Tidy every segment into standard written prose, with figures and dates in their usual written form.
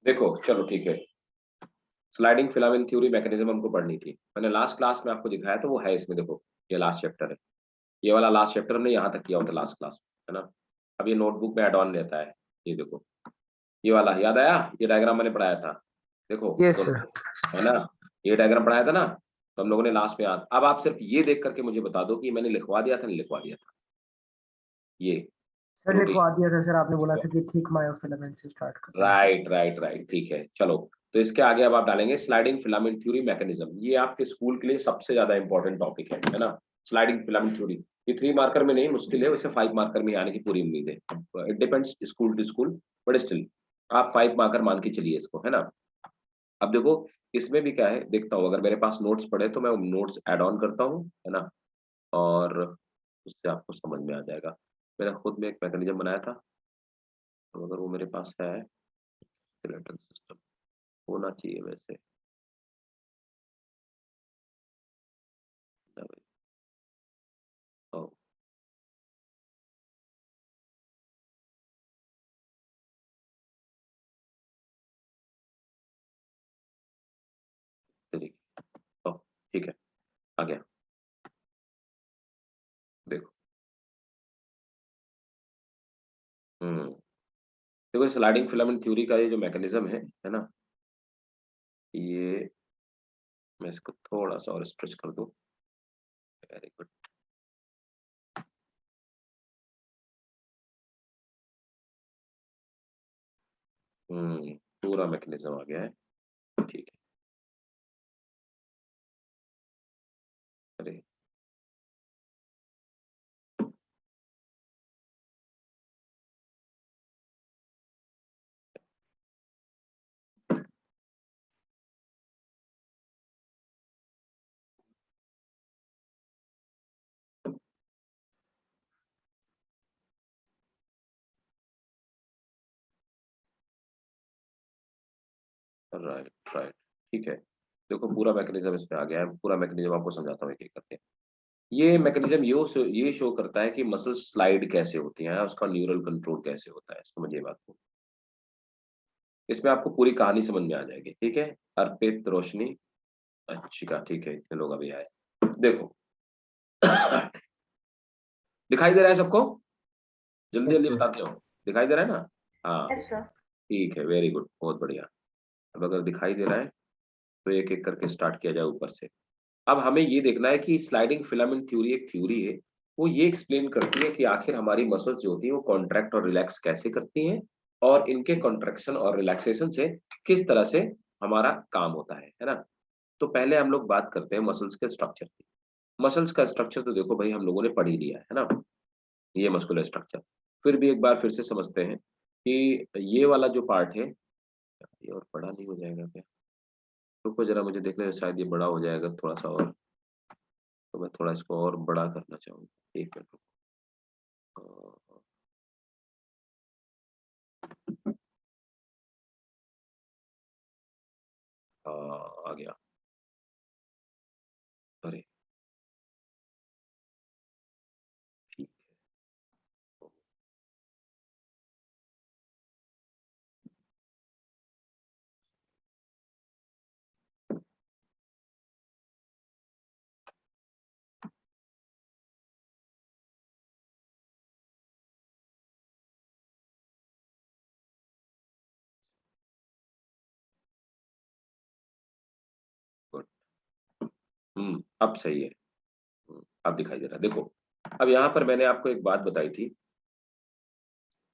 देखो चलो ठीक है, स्लाइडिंग फिलामेंट थ्योरी मैकेनिज्म हमको पढ़नी थी। मैंने लास्ट क्लास में आपको दिखाया तो वो है इसमें, देखो ये लास्ट चैप्टर है। ये वाला लास्ट चैप्टर हमने यहाँ तक किया होता लास्ट क्लास में, है ना। अब ये नोटबुक में एड ऑन रहता है। ये देखो, ये वाला याद आया, ये डायग्राम मैंने पढ़ाया था, देखो यस दोनों, सर। है ना। ये डायग्राम पढ़ाया था ना, तो हम लोगों ने लास्ट में याद। अब आप सिर्फ ये देख करके मुझे बता दो कि मैंने लिखवा दिया था नहीं लिखवा दिया था ये सर प्रोटीन। लिखवा दिया था सर, आपने बोला था कि थिक मायोफिलामेंट से स्टार्ट करना है। राइट राइट राइट, ठीक है चलो। तो इसके आगे अब आप डालेंगे स्लाइडिंग फिलामेंट थ्योरी मैकेनिज्म। ये आपके स्कूल के लिए सबसे ज्यादा इंपॉर्टेंट टॉपिक है ना। स्लाइडिंग फिलामेंट थ्योरी ये 3 मार्कर में नहीं, मुश्किल है, वैसे 5 मार्कर में आने की पूरी उम्मीद है। It depends school to school, but still आप 5 मार्कर मान के चलिए इसको, है ना। अब देखो इसमें भी क्या है, देखता हूँ अगर मेरे पास नोट्स पड़े तो मैं नोट्स ऐड ऑन करता हूँ, है ना। और उससे आपको समझ में आ जाएगा। मैंने खुद में एक मैकेनिज्म बनाया था, तो अगर वो मेरे पास है, स्केलेटल सिस्टम होना चाहिए वैसे। ओ, ठीक ओ, ठीक है, आ गया। देखो, देखो स्लाइडिंग फिलामेंट थ्योरी का ये जो मैकेनिज्म है ना, ये मैं इसको थोड़ा सा और स्ट्रेच कर दूं। Very good. पूरा मैकेनिज्म आ गया है, ठीक है। अरे राइट राइट, ठीक है। देखो पूरा मैकेनिज्म इसमें आ गया है, पूरा मैकेनिज्म आपको समझाता हूँ एक एक करके। ये मैकेनिज्म ये शो करता है कि मसल स्लाइड कैसे होती है, उसका न्यूरल कंट्रोल कैसे होता है, समझिए बात को। इसमें आपको पूरी कहानी समझ में आ जाएगी, ठीक है। अर्पित, रोशनी, अच्छिका, ठीक है, इतने लोग अभी आए। देखो दिखाई दे रहा है सबको? जल्दी यस जल्दी सर। बताते हो, दिखाई दे रहा है ना? हाँ यस सर। ठीक है, वेरी गुड, बहुत बढ़िया। अब अगर दिखाई दे रहा है तो एक एक करके स्टार्ट किया जाए ऊपर से। अब हमें ये देखना है कि स्लाइडिंग फिलामेंट थ्योरी एक थ्योरी है, वो ये एक्सप्लेन करती है कि आखिर हमारी मसल्स जो होती हैं वो कॉन्ट्रैक्ट और रिलैक्स कैसे करती हैं, और इनके कॉन्ट्रैक्शन और रिलैक्सेशन से किस तरह से हमारा काम होता है ना। तो पहले हम लोग बात करते हैं मसल्स के स्ट्रक्चर की। मसल्स का स्ट्रक्चर तो देखो भाई हम लोगों ने पढ़ ही लिया है ना, ये मस्कुलर स्ट्रक्चर। फिर भी एक बार फिर से समझते हैं कि ये वाला जो पार्ट है, ये और बड़ा नहीं हो जाएगा क्या? रुको जरा, मुझे देखने में शायद ये बड़ा हो जाएगा थोड़ा सा और, तो मैं थोड़ा इसको और बड़ा करना चाहूँगा, 1 मिनट रुको। आ गया। अरे ठीक गुड। अब सही है। अब दिखाई दे रहा है, देखो। अब यहाँ पर मैंने आपको एक बात बताई थी,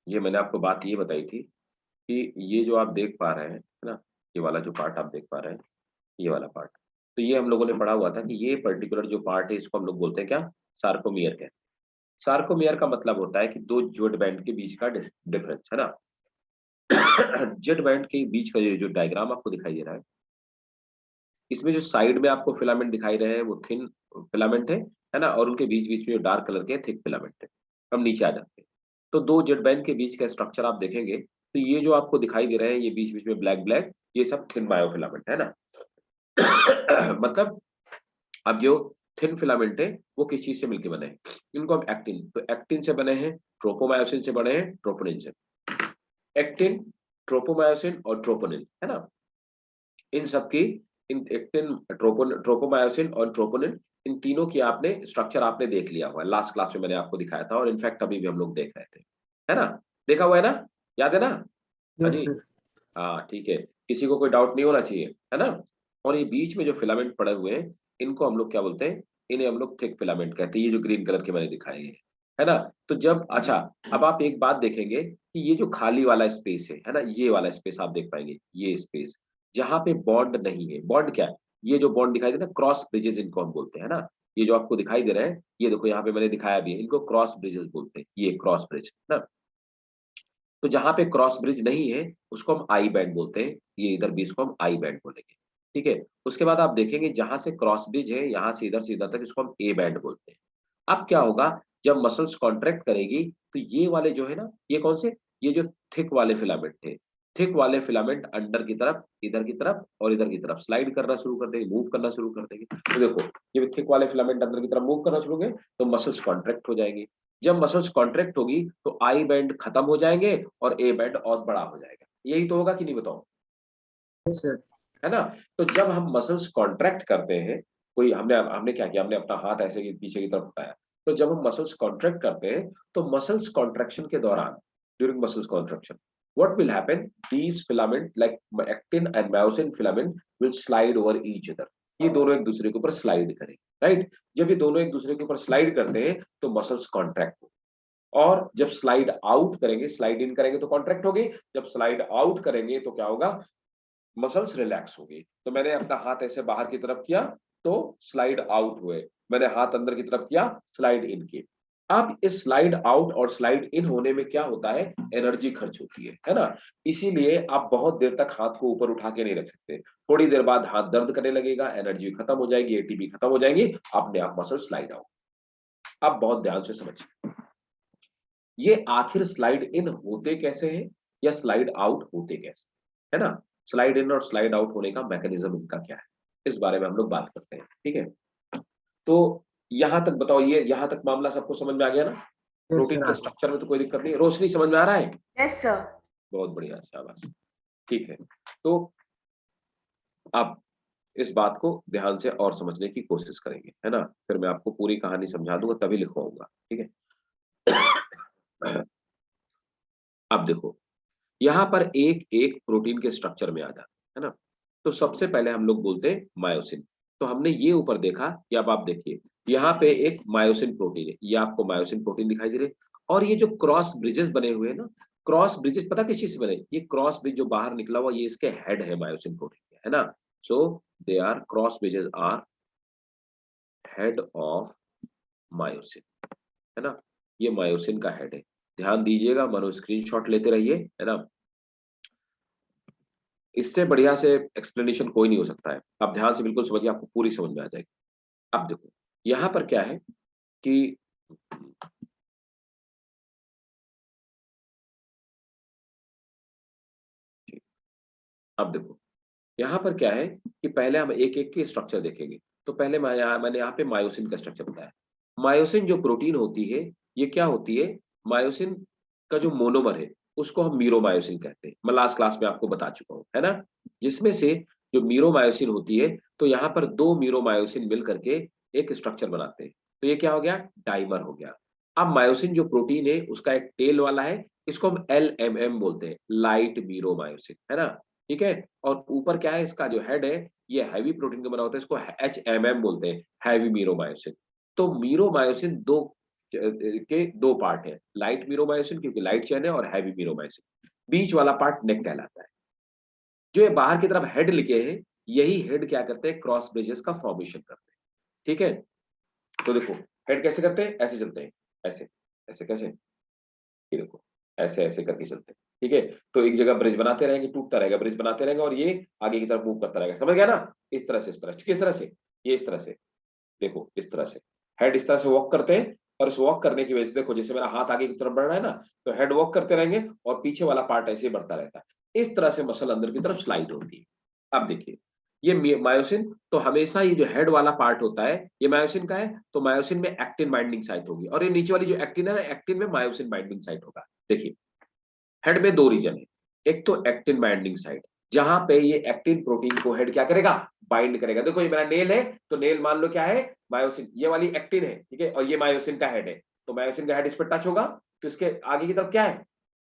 ये मैंने आपको बात ये बताई थी कि ये जो आप देख पा रहे हैं, है ना, ये वाला जो पार्ट आप देख पा रहे हैं, ये वाला पार्ट, तो ये हम लोगों ने पढ़ा हुआ था कि ये पर्टिकुलर जो पार्ट है इसको हम लोग बोलते हैं क्या? सार्कोमियर कहते हैं। सार्कोमियर का मतलब होता है कि 2 ज्वेट बैंड के बीच का डिफरेंस, है ना। जेट बैंड के बीच का ये जो डायग्राम आपको दिखाई दे रहा है, इसमें जो साइड में आपको फिलामेंट दिखाई रहे हैं वो थिन फिलामेंट है ना, और उनके बीच बीच में जो डार्क कलर के थिक फिलामेंट है। हम नीचे आ जाते हैं, तो 2 जेट बैंड के बीच का स्ट्रक्चर आप देखेंगे तो ये जो आपको दिखाई दे रहे हैं, ये बीच बीच में ब्लैक ब्लैक, ये सब थिन मायोफिलामेंट है ना। मतलब अब जो थिन फिलामेंट है वो किस चीज से मिलकर बने हैं? इनको हम एक्टिन, तो एक्टिन से बने हैं, ट्रोपोमायोसिन से बने हैं, ट्रोपोनिन से। एक्टिन ट्रोपोमायोसिन और ट्रोपोनिन, है ना। इन सबकी इन एक्टिन ट्रोपोमायोसिन और ट्रोपोनिन, इन तीनों की आपने स्ट्रक्चर आपने देख लिया हुआ है, लास्ट क्लास में मैंने आपको दिखाया था और इनफैक्ट अभी भी हम लोग देख रहे थे, है ना। देखा हुआ है ना, याद है ना। हाँ यस जी, सर। हाँ ठीक है, किसी को कोई डाउट नहीं होना चाहिए, है ना। और ये बीच में जो फिलामेंट पड़े हुए हैं, इनको हम लोग क्या बोलते हैं, इन्हें हम लोग थिक फिलामेंट कहते हैं, ये जो ग्रीन कलर के मैंने दिखाए हैं, है ना। तो जब अच्छा, अब आप एक बात देखेंगे कि ये जो खाली वाला स्पेस है ना, ये वाला स्पेस आप देख पाएंगे, ये स्पेस जहाँ पे बॉन्ड नहीं है, बॉन्ड क्या है, ये जो बॉन्ड दिखाई दे रहा है क्रॉस ब्रिजेस इनको हम बोलते हैं ना। ये जो आपको दिखाई दे रहे हैं, ये देखो यहाँ पे मैंने दिखाया भी है, इनको क्रॉस ब्रिजेस बोलते हैं, ये क्रॉस ब्रिज ना। तो जहां पे क्रॉस ब्रिज नहीं है उसको हम आई बैंड बोलते हैं, ये इधर भी इसको हम आई बैंड बोलेंगे, ठीक है। उसके बाद आप देखेंगे जहां से क्रॉस ब्रिज है यहां से इधर तक इसको हम ए बैंड बोलते हैं। अब क्या होगा, जब मसल्स कॉन्ट्रैक्ट करेगी तो ये वाले जो है ना, ये कौन से, ये जो थिक वाले फिलामेंट थे, थिक वाले फिलामेंट अंदर की तरफ, इधर की तरफ और इधर की तरफ स्लाइड करना शुरू कर देंगे, मूव करना शुरू कर देंगे। तो देखो, ये थिक वाले फिलामेंट अंदर की तरफ मूव करना शुरू होंगे तो मसल्स कॉन्ट्रैक्ट हो जाएंगे। जब मसल्स कॉन्ट्रैक्ट होगी तो आई बैंड खत्म हो जाएंगे और ए बैंड और बड़ा हो जाएगा, यही तो होगा कि नहीं बताओ, यस सर। है ना। तो जब हम मसल्स कॉन्ट्रैक्ट करते हैं, कोई हमने हमने क्या किया, हमने अपना हाथ ऐसे पीछे की तरफ उठाया, तो जब हम मसल्स कॉन्ट्रैक्ट करते हैं तो मसल्स कॉन्ट्रैक्शन के दौरान, during muscles contraction, what will happen, these filament like actin and myosin filament will slide over each other, ये दोनों एक दूसरे के ऊपर स्लाइड करेंगे, राइट। जब ये दोनों एक दूसरे के ऊपर स्लाइड करते हैं तो मसल्स कॉन्ट्रैक्ट हो, और जब स्लाइड आउट करेंगे, स्लाइड इन करेंगे तो कॉन्ट्रैक्ट होगी, जब स्लाइड आउट करेंगे तो क्या होगा, मसल्स रिलैक्स होगी। तो मैंने अपना हाथ ऐसे बाहर की तरफ किया तो स्लाइड आउट हुए, मैंने हाथ अंदर की तरफ किया, स्लाइड इन किए। अब इस स्लाइड आउट और स्लाइड इन होने में क्या होता है, एनर्जी खर्च होती है ना। इसीलिए आप बहुत देर तक हाथ को ऊपर उठा के नहीं रख सकते, थोड़ी देर बाद हाथ दर्द करने लगेगा, एनर्जी खत्म हो जाएगी, एटीपी खत्म हो जाएगी, अपने आप मसल स्लाइड आउट। अब बहुत ध्यान से समझिए, ये आखिर स्लाइड इन होते कैसे हैं या स्लाइड आउट होते कैसे, है ना। स्लाइड इन और स्लाइड आउट होने का मैकेनिज्म इनका क्या है, इस बारे में हम लोग बात करते हैं, ठीक है। तो यहां तक बताओ, ये यहां तक मामला सबको समझ में आ गया ना, यस प्रोटीन के सर। स्ट्रक्चर में तो कोई दिक्कत नहीं है, रोशनी समझ में आ रहा है, यस सर। बहुत बढ़िया, शाबाश, ठीक है। तो आप इस बात को ध्यान से और समझने की कोशिश करेंगे, है ना, फिर मैं आपको पूरी कहानी समझा दूंगा तभी लिखवाऊंगा, ठीक है। अब देखो, यहाँ पर एक एक प्रोटीन के स्ट्रक्चर में आ जाता है ना। तो सबसे पहले हम लोग बोलते हैं मायोसिन। तो हमने ये ऊपर देखा कि अब आप देखिए, यहाँ पे एक मायोसिन प्रोटीन है, ये आपको मायोसिन प्रोटीन दिखाई दे रहे हैं। और ये जो क्रॉस ब्रिजेस बने हुए हैं ना, क्रॉस ब्रिजेस पता किस चीज से बने, ये क्रॉस ब्रिज जो बाहर निकला हुआ ये इसके हेड है मायोसिन प्रोटीन के, है ना। So they are cross bridges are head of myosin, है ना। ये मायोसिन का हेड है, ध्यान दीजिएगा, मनो स्क्रीनशॉट लेते रहिए, है ना। इससे बढ़िया से एक्सप्लेनेशन कोई नहीं हो सकता है, आप ध्यान से बिल्कुल समझिए, आपको पूरी समझ में आ जाएगी। अब देखो यहां पर क्या है कि अब देखो यहां पर क्या है कि पहले हम एक एक के स्ट्रक्चर देखेंगे। तो पहले मैंने यहाँ पे मायोसिन का स्ट्रक्चर बताया। मायोसिन जो प्रोटीन होती है, ये क्या होती है, मायोसिन का जो मोनोमर है उसको हम मीरोमायोसिन कहते हैं, मैं लास्ट क्लास में आपको बता चुका हूँ, है ना। जिसमें से जो मीरोमायोसिन होती है, तो यहाँ पर दो मीरोमायोसिन मिल करके एक स्ट्रक्चर बनाते हैं, तो ये क्या हो गया, डाइमर हो गया। अब मायोसिन जो प्रोटीन है उसका एक टेल वाला है, इसको हम LMM बोलते हैं, लाइट मीरोमायोसिन, है ना, ठीक है। और ऊपर क्या है, इसका जो हेड है ये हैवी प्रोटीन का बना होता है, इसको HMM बोलते हैं, हैवी मीरोमायोसिन। तो मीरोमायोसिन के दो पार्ट है, लाइट मीरोमायोसिन क्योंकि लाइट चेन है, और हैवी मीरोमायोसिन, बीच वाला पार्ट नेक कहलाता है। जो ये बाहर की तरफ हेड लिखे हैं, यही हेड क्या करते हैं, क्रॉस ब्रिजेस का फॉर्मेशन करते हैं, ठीक है। तो देखो हेड कैसे करते हैं, ऐसे चलते हैं, ऐसे ऐसे कैसे, ये देखो ऐसे ऐसे करके चलते हैं, ठीक है। तो एक जगह ब्रिज बनाते रहेंगे, टूटता रहेगा, ब्रिज बनाते रहेंगे, और ये आगे की तरफ मूव करता रहेगा, समझ गया ना। इस तरह से, इस तरह किस तरह से, ये इस तरह से, देखो इस तरह से हेड इस तरह से वॉक करते हैं। और इस वॉक करने की वजह से देखो, जैसे मेरा हाथ आगे की तरफ बढ़ रहा है ना, तो हेड वॉक करते रहेंगे और पीछे वाला पार्ट ऐसे ही बढ़ता रहता है, इस तरह से मसल अंदर की तरफ स्लाइड होती है। अब देखिए ये मायोसिन, तो हमेशा ये जो हेड वाला पार्ट होता है ये मायोसिन का है, तो मायोसिन में एक्टिन बाइंडिंग साइट होगी, और ये नीचे वाली जो एक्टिन है ना, एक्टिन में मायोसिन बाइंडिंग साइट होगा। देखिए हेड में दो रीजन है, एक तो एक्टिन बाइंडिंग साइट, जहां पे ये एक्टिन प्रोटीन को हेड क्या करेगा, बाइंड करेगा। देखो ये मेरा नेल है, तो नेल मान लो क्या है, मायोसिन, ये वाली एक्टिन है, ठीक है, और ये मायोसिन का हेड है, तो मायोसिन का हेड इस पर टच होगा, तो इसके आगे की तरफ क्या है,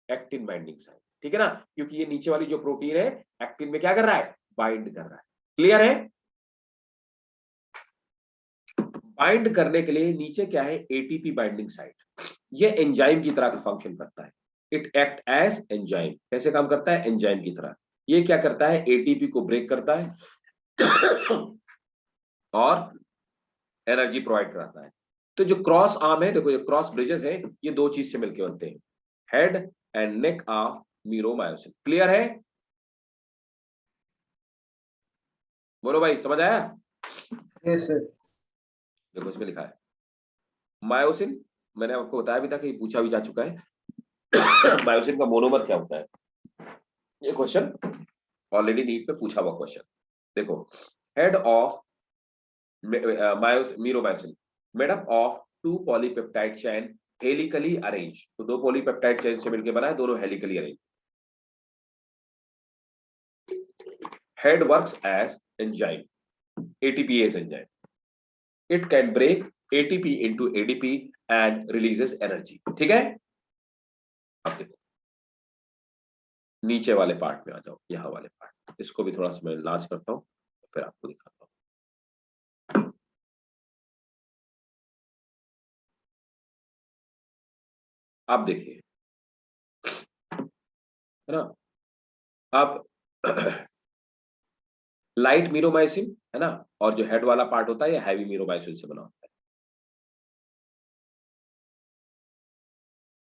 एक्टिन बाइंडिंग साइट, ठीक है ना, क्योंकि ये नीचे वाली जो प्रोटीन है एक्टिन में क्या कर रहा है, बाइंड कर रहा है। क्लियर है? बाइंड करने के लिए नीचे क्या है, एटीपी बाइंडिंग साइट, ये एंजाइम की तरह का फंक्शन करता है। इट एक्ट एज एंजाइम, कैसे काम करता है, एंजाइम की तरह। ये क्या करता है, एटीपी को ब्रेक करता है और एनर्जी प्रोवाइड कराता है। तो जो क्रॉस आर्म है, देखो ये क्रॉस ब्रिजेस है, ये दो चीज से मिलकर बनते हैं, head and neck of meromyosin. Clear है? बोलो भाई, समझ आया? Yes sir. देखो इसमें लिखा है मायोसिन, मैंने आपको बताया भी था कि पूछा भी जा चुका है मायोसिन का मोनोमर क्या होता है, ये क्वेश्चन ऑलरेडी नीट पे पूछा हुआ क्वेश्चन। देखो, head of meromyosin made up of two polypeptide chain helically arrange, तो दो पॉलीपेप्टाइड चेन से मिलकर बना है, दोनों helically arrange. Head works as enzyme, ATPase enzyme. It can break ATP into ADP and releases energy. ठीक है? अब देखो नीचे वाले पार्ट में आ जाओ, यहां वाले पार्ट, इसको भी थोड़ा सा मैं लार्ज करता हूं, फिर आपको दिखाता हूं। आप देखिए, है ना, अब लाइट मीरोमाइसिन है ना, और जो हेड वाला पार्ट होता है ये हैवी मीरोमाइसिन से बना होता है।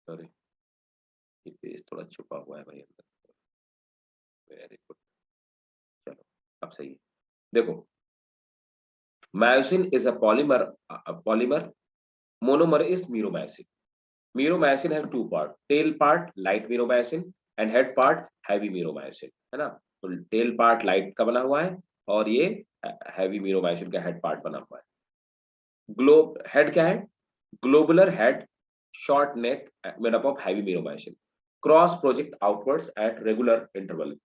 सॉरी, ये पेज थोड़ा छुपा हुआ है भाई अंदर। वेरी गुड, चलो अब सही है। देखो, myosin is a polymer monomer is myromycin. Myromycin has two part, tail part light myromycin and head part heavy myromycin, है ना। तो tail part light का बना हुआ है और ये heavy myromycin का head part बना हुआ है। ग्लोब हेड क्या है, globular head, short neck, made up of heavy myromycin, cross project outwards at regular interval.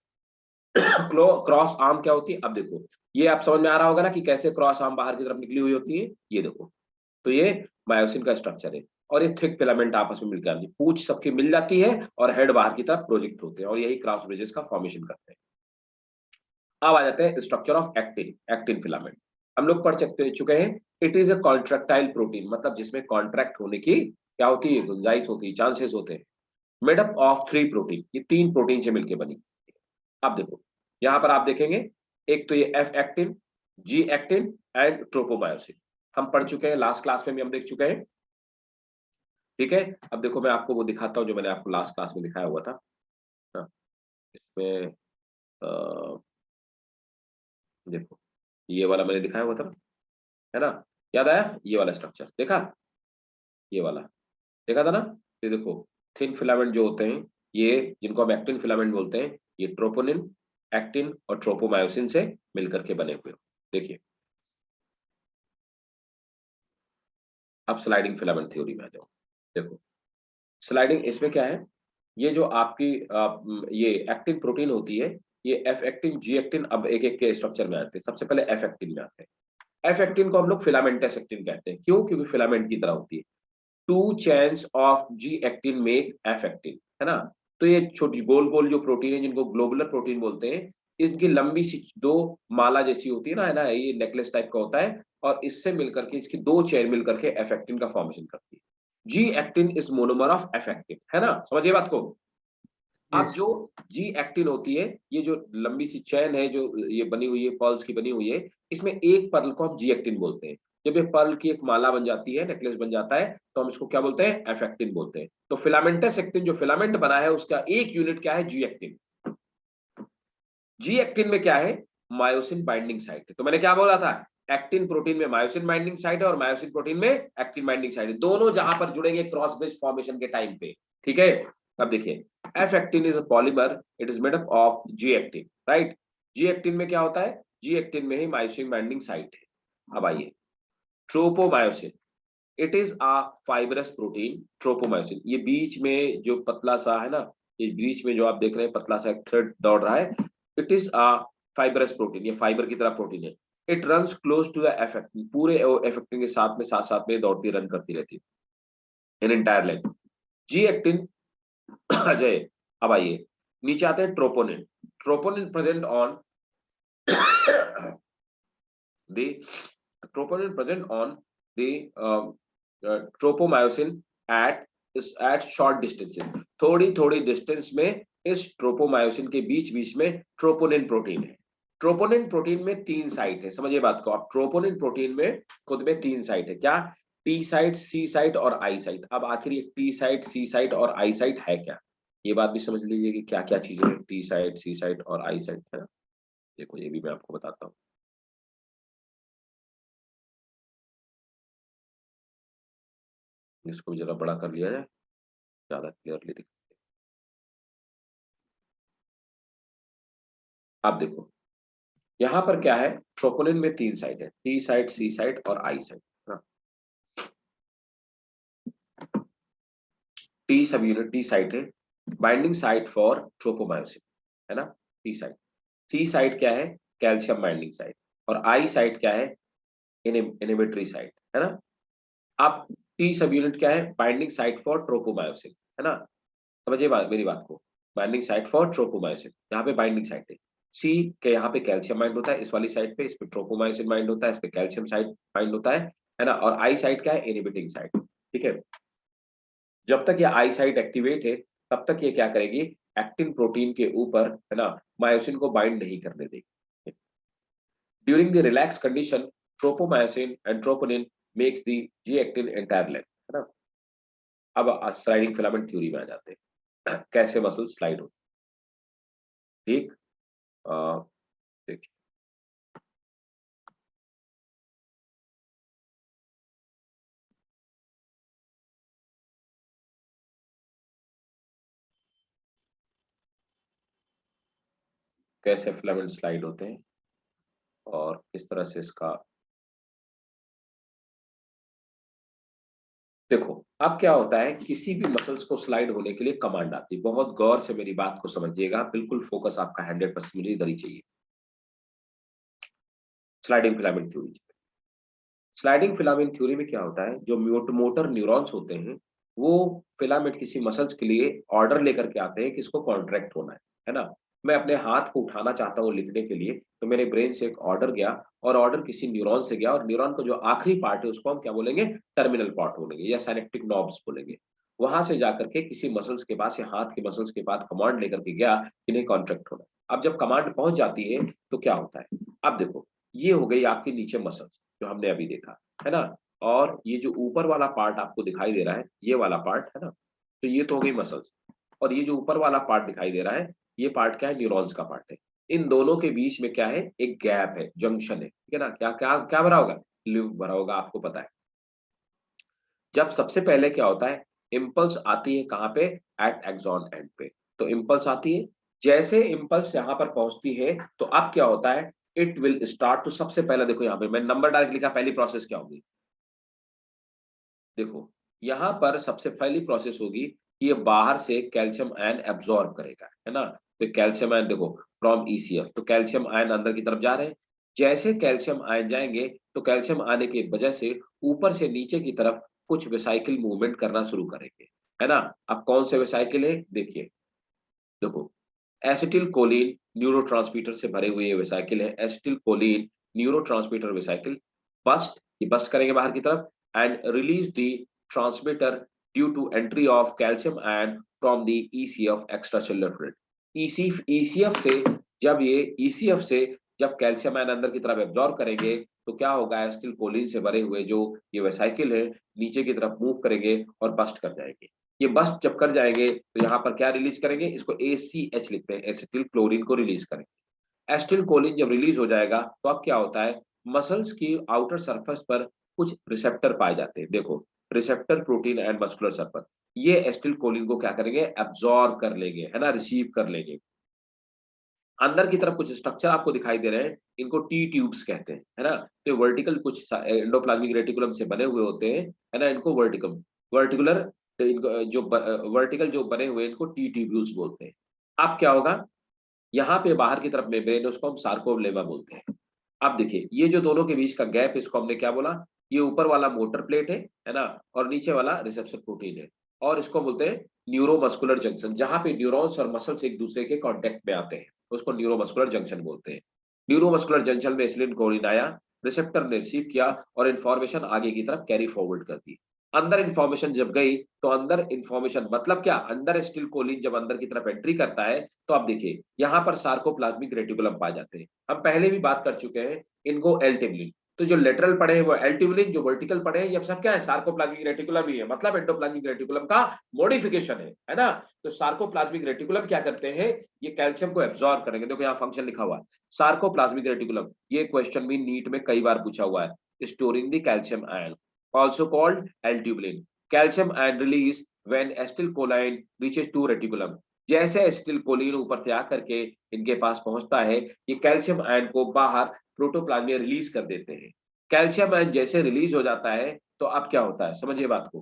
Cross arm क्या होती है, अब देखो ये आप समझ में आ रहा होगा ना कि कैसे क्रॉस आर्म बाहर की तरफ निकली हुई होती है, ये देखो, तो ये मायोसिन का स्ट्रक्चर है, और ये थिक फिलामेंट आपस में मिलकर आती है, पूंछ सबकी मिल जाती है और हेड बाहर की तरफ प्रोजेक्ट होते हैं, और यही क्रॉस ब्रिजेस का फॉर्मेशन करते हैं। अब आ जाते हैं structure of actin, actin filament हम लोग पढ़ चुके हैं। It is a contractile protein, मतलब जिसमें कॉन्ट्रैक्ट होने की क्या होती है, गुंजाइश होती है, चांसेस होते हैं। मेड अप ऑफ 3 प्रोटीन, ये 3 प्रोटीन से मिलकर बनी। अब देखो यहां पर आप देखेंगे, एक तो ये F actin, G actin and tropomyosin, हम पढ़ चुके हैं, लास्ट क्लास में भी हम देख चुके हैं, ठीक है। अब देखो मैं आपको वो दिखाता हूं जो मैंने आपको लास्ट क्लास में दिखाया हुआ था। हाँ, इसमें देखो ये वाला मैंने दिखाया हुआ था ना, है ना, याद आया, ये वाला स्ट्रक्चर देखा, ये वाला देखा था ना। ये देखो थिन फिलामेंट जो होते हैं, ये जिनको हम एक्टिन फिलामेंट बोलते हैं, ये ट्रोपोनिन, एक्टिन और ट्रोपोमायोसिन से मिलकर के बने हुए। देखिए अब स्लाइडिंग फिलामेंट थ्योरी में आ जाओ। देखो स्लाइडिंग, इसमें क्या है, ये जो आपकी ये एक्टिन प्रोटीन होती है, ये एफ एक्टिन, जी एक्टिन, अब एक एक के स्ट्रक्चर में आते हैं। सबसे पहले एफ एक्टिन में आते हैं। एफ एक्टिन को हम लोग फिलामेंटस एक्टिन कहते हैं, क्यों, क्योंकि फिलामेंट की तरह होती है। To chains of G actin make F actin, है ना। तो ये छोटी गोल गोल जो प्रोटीन है, जिनको ग्लोबुलर प्रोटीन बोलते हैं, इनकी लंबी सी दो माला जैसी होती है ना, ये नेकलेस टाइप का होता है, और इससे मिलकर के इसकी दो चेन मिलकर के एफ एक्टिन का फॉर्मेशन करती है। G actin is monomer of F actin, है ना, समझिए बात को। अब यस। जो जी एक्टिन होती है, ये जो लंबी सी चैन है जो ये बनी हुई है, पर्ल्स की बनी हुई है, इसमें एक पर्ल को हम जी एक्टिन बोलते हैं। जब ये पर्ल की एक माला बन जाती है, नेकलेस बन जाता है, तो हम इसको क्या बोलते हैं, एफ एक्टिन बोलते हैं। तो फिलामेंटस एक्टिन जो फिलामेंट बना है, उसका एक यूनिट क्या है, जी एक्टिन। जी एक्टिन में क्या है, मायोसिन बाइंडिंग साइट है। तो मैंने क्या बोला था, एक्टिन प्रोटीन में मायोसिन बाइंडिंग साइट है और मायोसिन प्रोटीन में एक्टिन बाइंडिंग साइट है, दोनों जहां पर जुड़ेंगे क्रॉस ब्रिज फॉर्मेशन के टाइम पे, ठीक है। अब देखिए F actin is a polymer, it is made up of G actin, right. G actin में क्या होता है, जी एक्टिन में ही मायोसिन बाइंडिंग साइट है। अब आइए tropomyosin, it is a fibrous protein. Tropomyosin ये बीच में जो पतला सा है ना, ये बीच में जो आप देख रहे हैं पतला सा एक थ्रेड दौड़ रहा है, it is a fibrous protein, ये फाइबर की तरह प्रोटीन है। It runs close to the F actin, पूरे एफेक्टिन के साथ में दौड़ती रन करती रहती है in entire line. G actin Ajay, अब आइए नीचे आते हैं troponin. Troponin present on the troponin present on the tropomyosin at short distances, थोड़ी डिस्टेंस में इस ट्रोपोमायोसिन के बीच बीच में ट्रोपोनिन प्रोटीन है। ट्रोपोनिन प्रोटीन में 3 साइट है, समझिए बात को आप। ट्रोपोनिन प्रोटीन में खुद में 3 साइट है, क्या? टी साइट, सी साइट और आई साइट। अब आखिर ये टी साइट, सी साइट और आई साइट है क्या, ये बात भी समझ लीजिए कि क्या क्या चीजें हैं टी साइट, सी साइट और आई साइट, है ना। देखो ये भी मैं आपको बताता हूँ। इसको जरा बड़ा कर लिया जाए, ज्यादा क्लियरली दिख। आप देखो यहां पर क्या है, ट्रोपोनिन में 3 साइट है, टी साइट, सी साइट और I site. T subunit T site है, बाइंडिंग साइट फॉर ट्रोपोमायोसिन, है ना, टी साइट। सी साइट क्या है, कैल्शियम बाइंडिंग साइट। और आई साइट क्या है, इनहिबिटरी साइट, है ना। आप टी सब यूनिट क्या है, बाइंडिंग साइट फॉर ट्रोपोमायोसिन, है ना। समझिए मेरी बात को, बाइंडिंग साइट फॉर ट्रोपोमायोसिन, यहाँ पे बाइंडिंग साइट है। सी के यहाँ पे कैल्शियम बाइंड होता है इस वाली साइड पे, इस पे ट्रोपोमायोसिन बाइंड होता है, इस पे कैल्शियम साइड बाइंड होता है ना। और आई साइड क्या है, इनहिबिटिंग साइड, ठीक है। जब तक ये आई साइट एक्टिवेट है तब तक ये क्या करेगी, एक्टिन प्रोटीन के ऊपर, है ना, मायोसिन को बाइंड नहीं करने देगी। During the relax condition tropomyosin and troponin makes the G actin entire length, है ना। अब स्लाइडिंग फिलामेंट थ्योरी में आ जाते हैं कैसे मसल स्लाइड होती है, ठीक। देखिए कैसे फिलामेंट स्लाइड होते हैं और किस तरह से इसका, देखो अब क्या होता है, किसी भी मसल्स को स्लाइड होने के लिए कमांड आती है। बहुत गौर से मेरी बात को समझिएगा, बिल्कुल फोकस आपका 100% मुझे इधर ही चाहिए। Sliding filament theory, sliding filament theory में क्या होता है, जो मोटर न्यूरॉन्स होते हैं वो फिलामेंट किसी मसल्स के लिए ऑर्डर लेकर के आते हैं कि इसको कॉन्ट्रैक्ट होना है ना। मैं अपने हाथ को उठाना चाहता हूँ लिखने के लिए, तो मेरे ब्रेन से एक ऑर्डर गया और ऑर्डर किसी न्यूरॉन से गया, और न्यूरॉन का जो आखिरी पार्ट है उसको हम क्या बोलेंगे, टर्मिनल पार्ट बोलेंगे या साइनेप्टिक नॉब्स बोलेंगे। वहां से जाकर के किसी मसल्स के पास या हाथ के मसल्स के पास कमांड लेकर के गया कि नहीं कॉन्ट्रैक्ट होना। अब जब कमांड पहुंच जाती है तो क्या होता है, अब देखो ये हो गई आपके नीचे मसल्स जो हमने अभी देखा, है ना। और ये जो ऊपर वाला पार्ट आपको दिखाई दे रहा है, ये वाला पार्ट, है ना, तो ये तो हो गई मसल्स। और ये जो ऊपर वाला पार्ट दिखाई दे रहा है, ये पार्ट क्या है, न्यूरॉन्स का पार्ट है। इन दोनों के बीच में क्या है, एक गैप है, जंक्शन है, ठीक है ना। क्या क्या क्या भरा होगा, लिव भरा होगा, आपको पता है। जब सबसे पहले क्या होता है, इम्पल्स आती है कहाँ पे, एट एक्सॉन एंड पे। तो इम्पल्स आती है, जैसे इम्पल्स यहाँ पर पहुंचती है तो अब क्या होता है, इट विल स्टार्ट। तो सबसे पहले देखो यहाँ पे मैं नंबर डायरेक्ट लिखा, पहली प्रोसेस क्या होगी, देखो यहाँ पर सबसे पहली प्रोसेस होगी कि ये बाहर से कैल्शियम आयन एब्जॉर्ब करेगा, है ना। तो कैल्शियम आयन देखो फ्रॉम ईसीएफ, तो कैल्शियम आयन अंदर की तरफ जा रहे हैं। जैसे कैल्शियम आयन जाएंगे तो कैल्शियम आने की वजह से ऊपर से नीचे की तरफ कुछ वेसाइकिल मूवमेंट करना शुरू करेंगे, है ना। अब कौन से वेसाइकिल है, देखिए देखो, एसिटिल कोलिन न्यूरोट्रांसमीटर से भरे हुए ये वेसाइकिल है। Acetylcholine neurotransmitter vesicle burst, ये बस्ट करेंगे बाहर की तरफ, and release the transmitter due to entry of calcium ion from the ECF extracellular fluid. ECF से जब ये ईसीएफ से जब कैल्शियम आयन अंदर की तरफ एब्जॉर्ब करेंगे तो क्या होगा, एसिटिल कोलिन से भरे हुए जो ये वेसाइकिल है नीचे की तरफ मूव करेंगे और बस्ट कर जाएंगे। ये बस्ट जब कर जाएंगे तो यहाँ पर क्या रिलीज करेंगे, इसको ACH लिखते हैं, एसिटिल क्लोरीन को रिलीज करेंगे। एसिटिल कोलिन जब रिलीज हो जाएगा तो अब क्या होता है, मसल्स की आउटर सरफेस पर कुछ रिसेप्टर पाए जाते हैं। देखो receptor protein and muscular surface, ये एसिटिल कोलिन को क्या करेंगे, एब्जॉर्ब कर लेंगे, है ना, रिसीव कर लेंगे। अंदर की तरफ कुछ स्ट्रक्चर आपको दिखाई दे रहे हैं, इनको टी ट्यूब्स कहते हैं, है ना। तो वर्टिकल कुछ एंडोप्लाज्मिक रेटिकुलम से बने हुए होते हैं, है ना, इनको वर्टिकल वर्टिकुलर तो जो वर्टिकल जो बने हुए इनको टी ट्यूब्यूल्स बोलते हैं। अब क्या होगा, यहाँ पे बाहर की तरफ मेम्ब्रेन, उसको हम सार्कोलेमा बोलते हैं। अब देखिए ये जो दोनों के बीच का गैप, इसको हमने क्या बोला, ये ऊपर वाला मोटर प्लेट है ना, और नीचे वाला रिसेप्शन प्रोटीन है, और इसको बोलते हैं न्यूरोमस्कुलर जंक्शन। जहां पे न्यूरॉन्स और मसल्स एक दूसरे के कांटेक्ट में आते हैं उसको न्यूरोमस्कुलर जंक्शन बोलते हैं। न्यूरोमस्कुलर जंक्शन में एसिलिन कोलिन आया, रिसेप्टर ने रिसीव किया और इन्फॉर्मेशन आगे की तरफ कैरी फॉरवर्ड कर दी। अंदर इन्फॉर्मेशन जब गई तो अंदर इन्फॉर्मेशन मतलब क्या, अंदर एसिटिल कोलिन जब अंदर की तरफ एंट्री करता है तो आप देखिए यहाँ पर सार्कोप्लाज्मिक रेटिकुलम पाए जाते हैं। हम पहले भी बात कर चुके हैं इनको एल ट्यूबुलिन। तो जो लेटरल पड़े हैं वो एल ट्यूबुलिन, जो वर्टिकल पड़े हैं ये सब क्या है, सार्कोप्लाज्मिक रेटिकुलम ही है, मतलब एंडोप्लाज्मिक रेटिकुलम का मॉडिफिकेशन है ना। तो सार्कोप्लाज्मिक रेटिकुलम क्या करते हैं, ये कैल्शियम को एब्जॉर्ब करेंगे। देखो यहाँ फंक्शन लिखा हुआ है सार्कोप्लाज्मिक रेटिकुलम, ये क्वेश्चन भी नीट में कई बार पूछा हुआ है। Storing the calcium ion, also called L-tubulin. Calcium ion release when acetylcholine reaches to reticulum. जैसे एसिटिलकोलिन ऊपर से आकर के इनके पास पहुंचता है, ये कैल्शियम आयन को बाहर प्रोटोप्लाज्म में रिलीज कर देते हैं। कैल्शियम आयन जैसे रिलीज हो जाता है तो अब क्या होता है, समझिए बात को।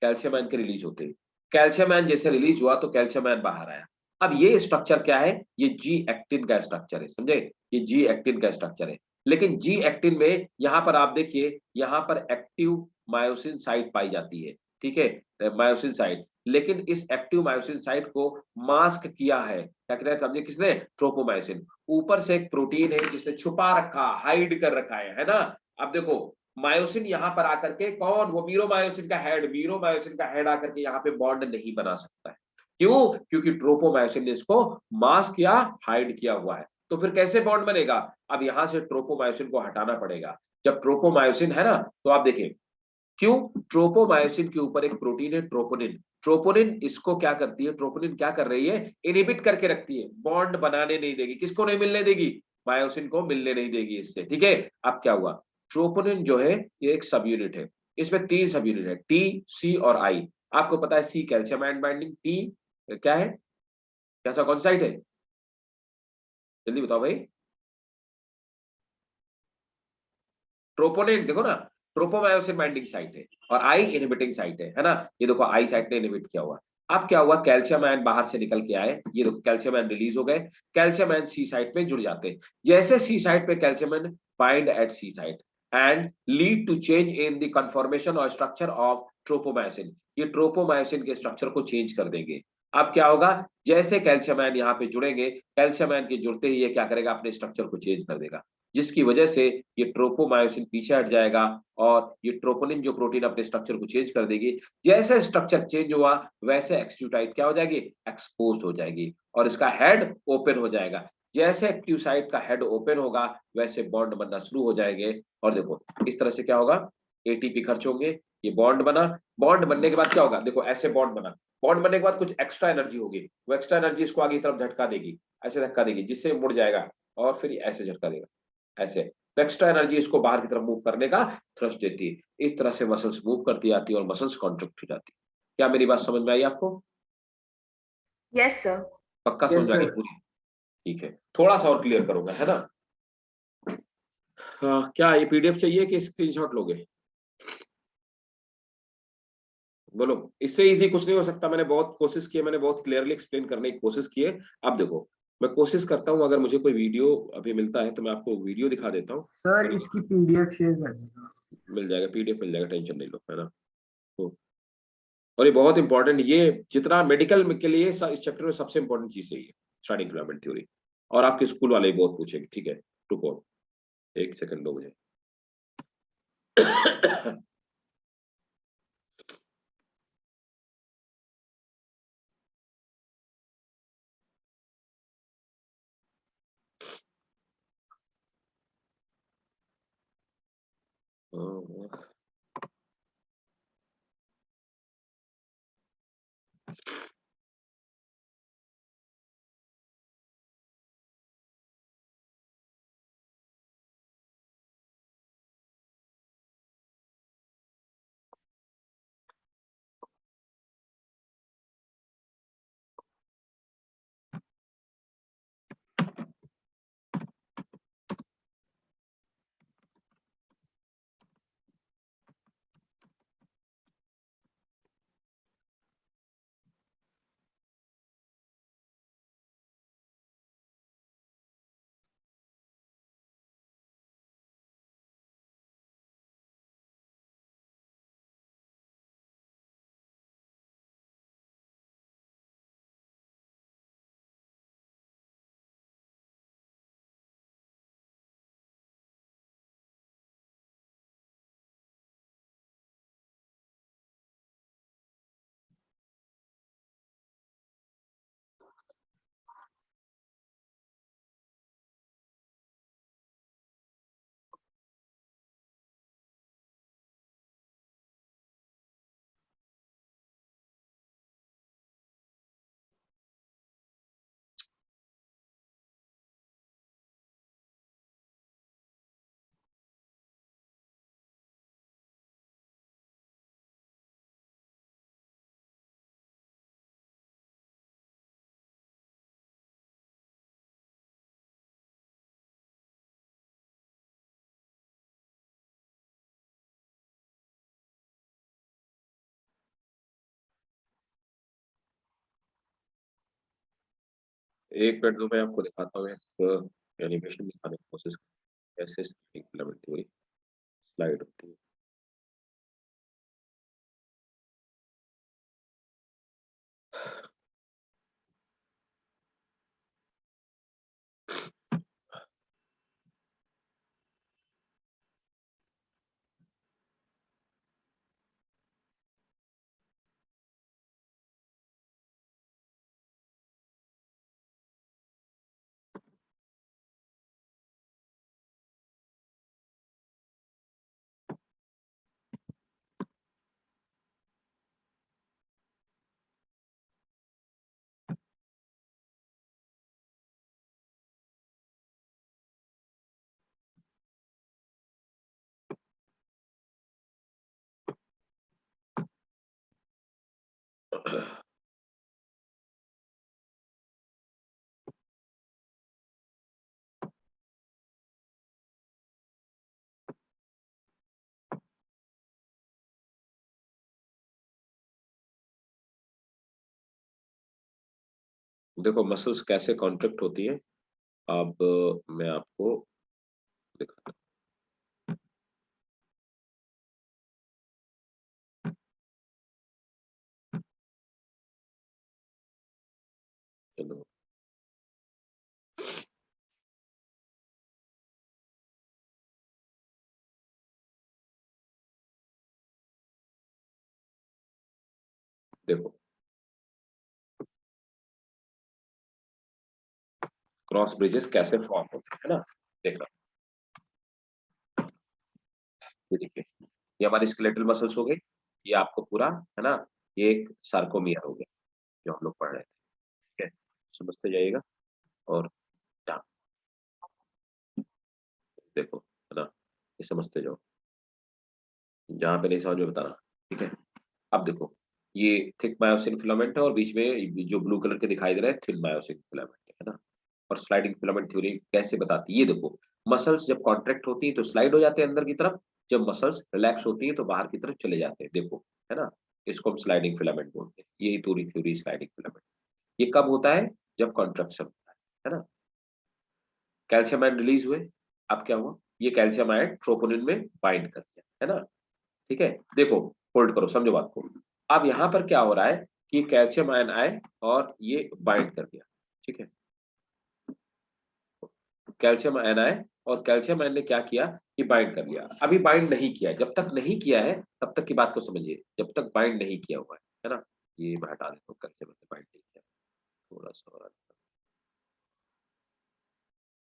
कैल्शियम आयन के रिलीज होते हैं, कैल्शियम आयन जैसे रिलीज हुआ तो कैल्शियम आयन बाहर आया। अब ये स्ट्रक्चर क्या है, ये जी एक्टिन का स्ट्रक्चर है, समझे, ये जी एक्टिन का स्ट्रक्चर है। लेकिन जी एक्टिन में यहां पर आप देखिए, यहां पर एक्टिव मायोसिन साइट पाई जाती है, ठीक है, मायोसिन साइट। लेकिन इस एक्टिव मायोसिन साइट को मास्क किया है, क्या कहते हैं समझे, किसने, ट्रोपोमायोसिन। ऊपर से एक प्रोटीन है जिसने छुपा रखा, हाइड कर रखा है ना। अब देखो मायोसिन यहां पर आकर के, कौन, वो मीरोमायोसिन का हेड, मीरोमायोसिन का हेड आकर के यहाँ पे बॉन्ड नहीं बना सकता है। क्यों, क्योंकि ट्रोपोमायोसिन ने इसको मास्क या हाइड किया हुआ है। तो फिर कैसे बॉन्ड बनेगा, अब यहां से ट्रोपोमायोसिन को हटाना पड़ेगा। जब ट्रोपोमायोसिन है ना, तो आप देखिए क्यों, ट्रोपोमायोसिन के ऊपर एक प्रोटीन है ट्रोपोनिन। ट्रोपोनिन इसको क्या करती है, ट्रोपोनिन क्या कर रही है, इनहिबिट करके रखती है, बॉन्ड बनाने नहीं देगी। किसको नहीं मिलने देगी, मायोसिन को मिलने नहीं देगी इससे, ठीक है। अब क्या हुआ, ट्रोपोनिन जो है ये एक सब यूनिट है, इसमें 3 सब यूनिट है, टी, सी और आई। आपको पता है C calcium ion binding, T क्या है, कैसा, कौन साइट है, जल्दी बताओ भाई। ट्रोपोनिन देखो ना, ट्रोपोमायोसिन बाइंडिंग साइट है और आई इनहिबिटिंग साइट है ना। ये देखो आई साइट ने इनहिबिट किया हुआ। अब क्या हुआ, कैल्शियम आयन बाहर से निकल के आए, ये देखो कैल्शियम आयन रिलीज हो गए, कैल्शियम आयन सी साइट में जुड़ जाते हैं। जैसे सी साइट पे calcium ion bind at C site and lead to change in the conformation और स्ट्रक्चर ऑफ ट्रोपोमायोसिन, ये ट्रोपोमायोसिन के स्ट्रक्चर को चेंज कर देंगे। अब क्या होगा, जैसे कैल्शियम आयन यहाँ पे जुड़ेंगे, कैल्शियम आयन के जुड़ते ही ये क्या करेगा, अपने स्ट्रक्चर को चेंज कर देगा, जिसकी वजह से ये ट्रोपोमायोसिन पीछे हट जाएगा और ये ट्रोपोनिन जो प्रोटीन अपने स्ट्रक्चर को चेंज कर देगी। जैसे स्ट्रक्चर चेंज हुआ वैसे एक्सट्यूटाइड क्या हो जाएगी, एक्सपोज हो जाएगी और इसका हेड ओपन हो जाएगा। जैसे एक्टिव साइट का हेड ओपन होगा वैसे बॉन्ड बनना शुरू हो जाएंगे। और देखो इस तरह से क्या होगा, एटीपी खर्च होंगे, ये बॉन्ड बना। बॉन्ड बनने के बाद क्या होगा, देखो ऐसे बॉन्ड बना, बॉन्ड बनने के बाद कुछ एक्स्ट्रा एनर्जी होगी, वो एक्स्ट्रा एनर्जी इसको आगे की तरफ झटका देगी, ऐसे धक्का देगी जिससे मुड़ जाएगा और फिर ऐसे झटका देगा, ऐसे। तो एक्स्ट्रा एनर्जी इसको बाहर की तरफ मूव करने का थ्रस्ट देती है। इस तरह से मसल्स मूव करती जाती है और मसल्स कॉन्ट्रैक्ट हो जाती है। क्या मेरी बात समझ में आई आपको, यस सर। पक्का समझ यस में आ गई सर। पूरी, ठीक है। थोड़ा सा और क्लियर करूंगा, है ना। हाँ, क्या ये पीडीएफ चाहिए कि स्क्रीनशॉट लोगे, बोलो। इससे इजी कुछ नहीं हो सकता, मैंने बहुत कोशिश की है, मैंने बहुत क्लियरली एक्सप्लेन करने की कोशिश की है। अब देखो मैं कोशिश करता हूँ, अगर मुझे कोई वीडियो अभी मिलता है तो मैं आपको वीडियो दिखा देता हूँ। सर इसकी पीडीएफ शेयर कर देना। मिल जाएगा, पीडीएफ मिल जाएगा, टेंशन नहीं लो, है ना। तो और ये बहुत इंपॉर्टेंट, ये जितना मेडिकल के लिए इस चैप्टर में सबसे इंपॉर्टेंट चीज यही है, स्टार्टिंग फिलामेंट थ्योरी। और आपके स्कूल वाले भी बहुत पूछेंगे, ठीक है, रुको 1 सेकंड दो मुझे। एक मिनट दो, मैं आपको दिखाता हूँ, एक एनिमेशन दिखाने की कोशिश कैसे फिलामेंट थ्योरी स्लाइड होती है। देखो मसल्स कैसे कॉन्ट्रैक्ट होती है, अब मैं आपको दिखाता हूँ। चलो देखो, क्रॉस ब्रिजेस कैसे फॉर्म होते हैं, है ना। देखना, ये देखिए, ये हमारी स्केलेटल मसल्स हो गई, ये आपको पूरा, है ना, ये एक सार्कोमियर हो गया जो हम लोग पढ़ रहे थे। ठीक है, समझते जाइएगा। और यहाँ देखो, है ना, ये समझते जाओ, जहाँ पे नहीं समझ में बताना। ठीक है, अब देखो, ये थिक मायोसिन फिलामेंट है और बीच में जो ब्लू कलर के दिखाई दे रहा है थिन मायोसिन फिलामेंट है ना। और स्लाइडिंग फिलामेंट थ्योरी कैसे बताती है, ये देखो, मसल्स जब कॉन्ट्रैक्ट होती है तो स्लाइड हो जाते हैं अंदर की तरफ, जब मसल्स रिलैक्स होती है तो बाहर की तरफ चले जाते हैं, देखो, है ना। इसको हम स्लाइडिंग फिलामेंट बोलते हैं, यही पूरी थ्योरी स्लाइडिंग फिलामेंट। ये कब होता है, जब कॉन्ट्रैक्शन होता है ना। कैल्शियम आयन रिलीज हुए, अब क्या हुआ, ये कैल्शियम आयन ट्रोपोनिन में बाइंड कर दिया, है ना। ठीक है, देखो, होल्ड करो, समझो बात को। अब यहाँ पर क्या हो रहा है कि कैल्शियम आयन आए और ये बाइंड कर दिया। ठीक है, कैल्शियम आयन आए और कैल्शियम आयन ने क्या किया कि बाइंड कर लिया। अभी बाइंड नहीं किया, जब तक नहीं किया है तब तक की बात को समझिए, जब तक बाइंड नहीं किया हुआ है ना। ये मैं हटा देता हूँ, कैल्शियम ने बाइंड नहीं किया, थोड़ा सा और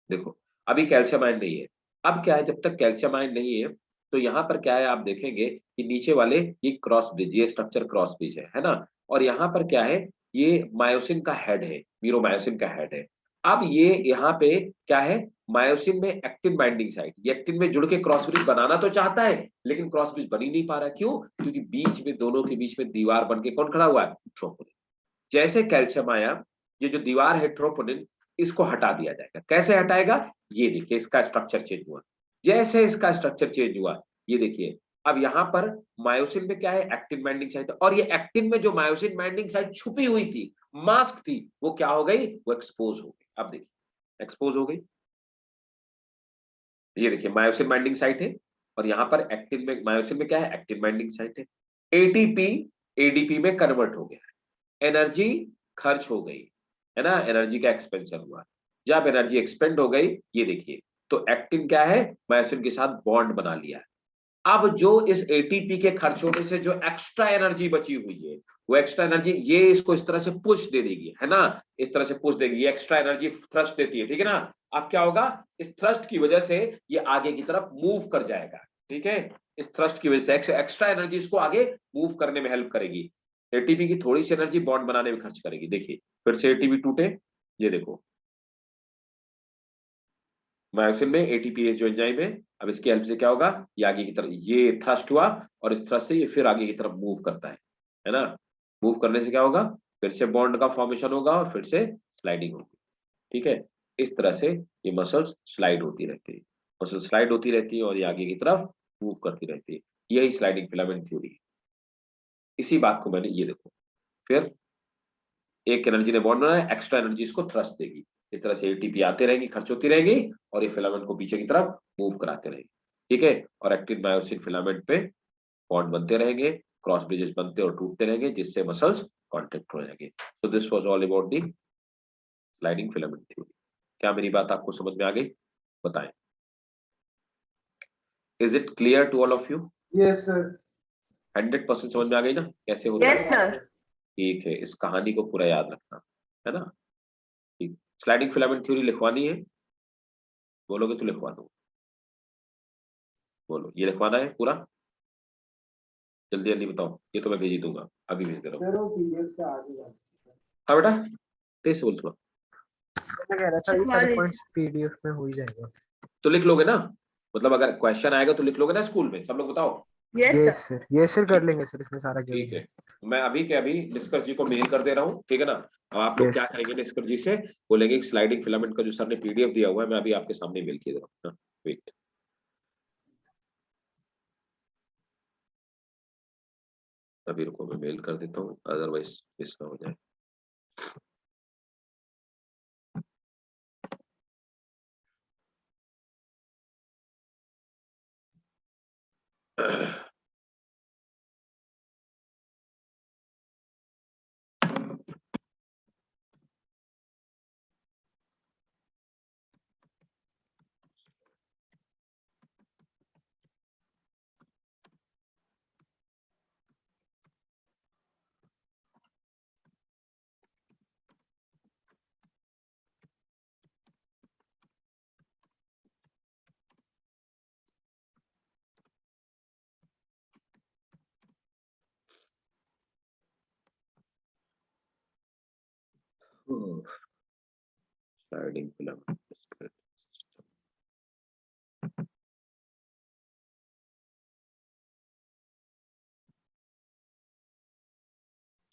देखो, अभी कैल्शियम आयन नहीं है। अब क्या है, जब तक कैल्शियम आयन नहीं है तो यहाँ पर क्या है, आप देखेंगे कि नीचे वाले ये क्रॉस ब्रिज, ये स्ट्रक्चर क्रॉस ब्रिज है ना। और यहाँ पर क्या है, ये मायोसिन का हेड है, मीरोमायोसिन का हेड है। अब ये यहाँ पे क्या है, मायोसिन में एक्टिन बाइंडिंग साइट, ये एक्टिन में जुड़ के क्रॉस ब्रिज बनाना तो चाहता है लेकिन क्रॉस ब्रिज बन ही नहीं पा रहा, क्यों, क्योंकि बीच में, दोनों के बीच में दीवार बन के कौन खड़ा हुआ है, ट्रोपोनिन। जैसे कैल्शियम आया, ये जो दीवार है ट्रोपोनिन, इसको हटा दिया जाएगा। कैसे हटाएगा, ये देखिए, इसका स्ट्रक्चर चेंज हुआ। जैसे इसका स्ट्रक्चर चेंज हुआ, ये देखिए, अब यहाँ पर मायोसिन में क्या है, एक्टिन बाइंडिंग साइट, और ये एक्टिन में जो मायोसिन बाइंडिंग साइट छुपी हुई थी, मास्क थी, वो क्या हो गई, वो एक्सपोज हो गई। अब देखिए, एक्सपोज हो गई, ये देखिए मायोसिन बाइंडिंग साइट है, और यहाँ पर एक्टिन में, मायोसिन में क्या है, एक्टिन बाइंडिंग साइट है। एटीपी एडीपी में कन्वर्ट हो गया, एनर्जी खर्च हो गई, है ना, एनर्जी का एक्सपेंशन हुआ। जब एनर्जी एक्सपेंड हो गई, ये देखिए, तो एक्टिन क्या है, मायोसिन के साथ बॉन्ड बना लिया है। अब जो इस एटीपी के खर्च होने से जो एक्स्ट्रा एनर्जी बची हुई है, वो एक्स्ट्रा एनर्जी ये इसको इस तरह से पुश दे देगी, है ना, इस तरह से पुश देगी, ये एक्स्ट्रा एनर्जी थ्रस्ट देती है, ठीक है ना। अब क्या होगा, इस थ्रस्ट की वजह से ये आगे की तरफ मूव कर जाएगा। ठीक है, इस थ्रस्ट की वजह से एक्स्ट्रा एनर्जी इसको आगे मूव करने में हेल्प करेगी। एटीपी की थोड़ी सी एनर्जी बॉन्ड बनाने में खर्च करेगी, देखिए, फिर से एटीपी टूटे, ये देखो, मायोसिन में एटीपीएस जो एंजाइम है, अब इसकी हेल्प से क्या होगा, ये आगे की तरफ, ये थ्रस्ट हुआ, और इस थ्रस्ट से ये फिर आगे की तरफ मूव करता है ना। मूव करने से क्या होगा, फिर से बॉन्ड का फॉर्मेशन होगा और फिर से स्लाइडिंग होगी। ठीक है, इस तरह से ये मसल्स स्लाइड होती रहती है, मसल स्लाइड होती रहती है और ये आगे की तरफ मूव करती रहती है। यही स्लाइडिंग फिलामेंट थ्योरी है। इसी बात को मैंने, ये देखो, फिर एक एनर्जी ने बॉन्ड बनाया, एक्स्ट्रा एनर्जी इसको थ्रस्ट देगी, इस तरह से एटीपी आते रहेंगी, खर्च होती रहेगी और ये फिलामेंट को पीछे की तरफ मूव कराते रहेंगे, ठीक है। और एक्टिन मायोसिन फिलामेंट पे बॉन्ड बनते रहेंगे, क्रॉस ब्रिजेस बनते और टूटते रहेंगे, जिससे मसल्स कॉन्ट्रैक्ट हो जाएंगे। So this was all about the sliding filament theory. क्या मेरी बात आपको समझ में आ गई? बताएं। Is it clear to all of you? Yes sir. 100% समझ में आ गई ना कैसे होता है? Yes, sir. ठीक है, इस कहानी को पूरा याद रखना है ना। ठीक, स्लाइडिंग फिलामेंट थ्योरी लिखवानी है, बोलोगे तो लिखवा दो। बोलो, ये लिखवाना है पूरा, जल्दी जल्दी बताओ। ये तो मैं भेज ही दूंगा, अभी भेज दे रहा हूँ। सर वो पीडीएफ से आ गया। हाँ बेटा, तेज से बोल थोड़ा। मैं कह रहा था ये सारे Acknowledge. पॉइंट्स पीडीएफ में हो ही जाएगा। तो लिख लोगे ना, मतलब अगर क्वेश्चन आएगा तो लिख लोगे ना स्कूल में, सब लोग बताओ। Yes, sir. सर ये सर कर लेंगे सर, इसमें सारा ठीक गिवन है, मैं अभी के अभी निष्कर्ष जी को मेल कर दे रहा हूँ, ठीक है ना। अब आप लोग यस क्या सर। करेंगे निष्कर्ष जी से, बोलेंगे स्लाइडिंग फिलामेंट का जो सर ने पीडीएफ दिया हुआ है, मैं अभी आपके सामने मेल किया दे रहा हूँ। वेट, अभी रुको, मैं मेल कर देता हूँ, अदरवाइज मिस ना हो जाए। स्लाइडिंग फिलामेंट,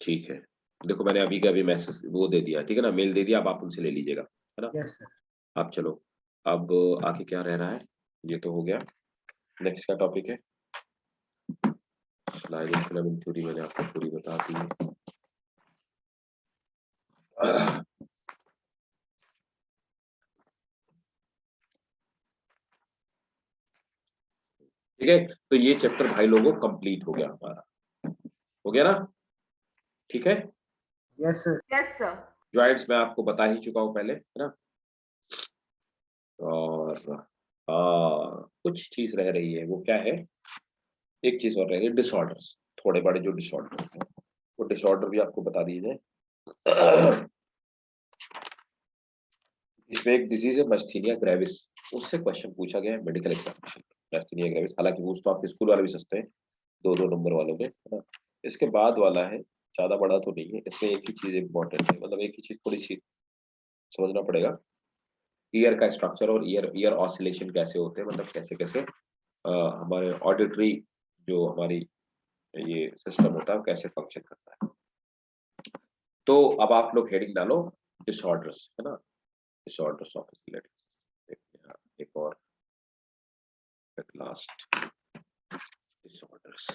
ठीक है। देखो मैंने अभी का अभी मैसेज वो दे दिया, ठीक है ना, मेल दे दिया, अब आप उनसे ले लीजिएगा, है ना। Yes sir. आप चलो, अब आगे क्या रह रहा है, ये तो हो गया। नेक्स्ट का टॉपिक है स्लाइडिंग फिलामेंट थ्योरी, मैंने आपको पूरी बता दी है। ठीक है, तो ये चैप्टर भाई लोगों कंप्लीट हो गया हमारा, हो गया ना, ठीक है। Yes sir. Yes, sir. Joints मैं आपको बता ही चुका हूँ पहले, है ना। और कुछ चीज रह रही है, वो क्या है, एक चीज और रह रही है, डिसऑर्डर्स, थोड़े बड़े जो डिसऑर्डर होते हैं, वो डिसऑर्डर भी आपको बता दीजिए। इसमें एक डिजीज है मस्थीनिया ग्रेविस, उससे क्वेश्चन पूछा गया है मेडिकल एग्जामिनेशन में, मस्थीनिया ग्रेविस। हालांकि वो तो आपके स्कूल वाले भी सस्ते हैं, दो दो नंबर वालों में, है ना। इसके बाद वाला है, ज्यादा बड़ा तो नहीं है, इसमें एक ही चीज इंपॉर्टेंट है, मतलब एक ही चीज थोड़ी सी समझना पड़ेगा। ईयर का स्ट्रक्चर और ईयर ईयर ऑसिलेशन कैसे होते हैं, मतलब कैसे कैसे हमारे ऑडिटरी जो हमारी ये सिस्टम होता है वो कैसे फंक्शन करता है। तो अब आप लोग हेडिंग डालो डिसऑर्डर्स, है ना, डिसऑर्डर्स ऑफ एक और लास्ट डिसऑर्डर्स।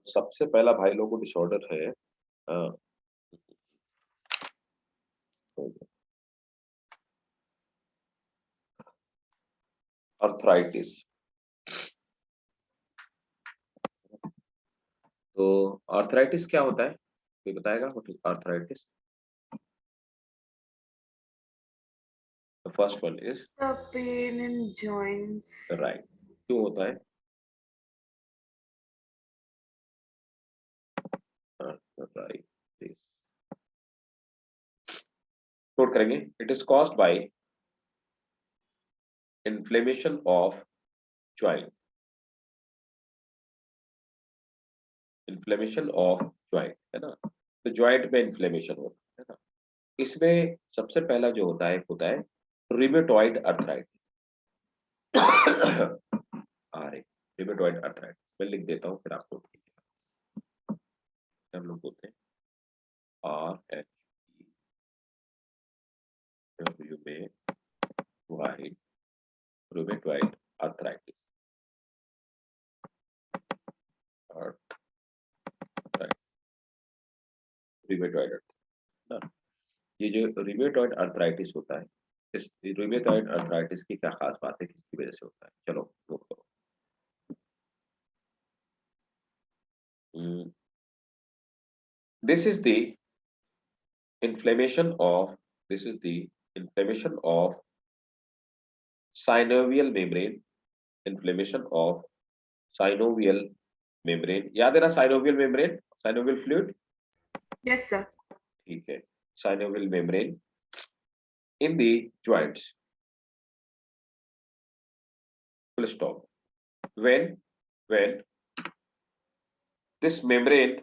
सबसे पहला भाई लोगों को डिसऑर्डर है अर्थराइटिस। तो अर्थराइटिस क्या होता है, कोई बताएगा arthritis? The first one is The pain in joints. Right, क्यों होता है अर्थराइटिस? नोट करेंगे, it is caused by inflammation of joint, inflammation of joint, है ना। तो ज्वाइंट में इन्फ्लेमेशन होता है ना। इसमें सबसे पहला जो होता है रिमेटॉइड अर्थराइटिस। रिमेटॉइड अर्थराइटिस मैं लिख देता हूँ, फिर आपको हम लोग बोलते हैं RHEWAY रूमेटॉइड आर्थराइटिस। रूमेटॉइड ना, ये जो रूमेटॉइड आर्थराइटिस होता है, इस रूमेटॉइड आर्थराइटिस की क्या खास बात है, किसकी वजह से होता है, चलो नोट करो। This is the inflammation of this is the inflammation of synovial membrane, inflammation of synovial membrane, याद है ना synovial membrane, synovial fluid, Yes, sir. ठीक है, synovial membrane in the joints, full stop. When this membrane,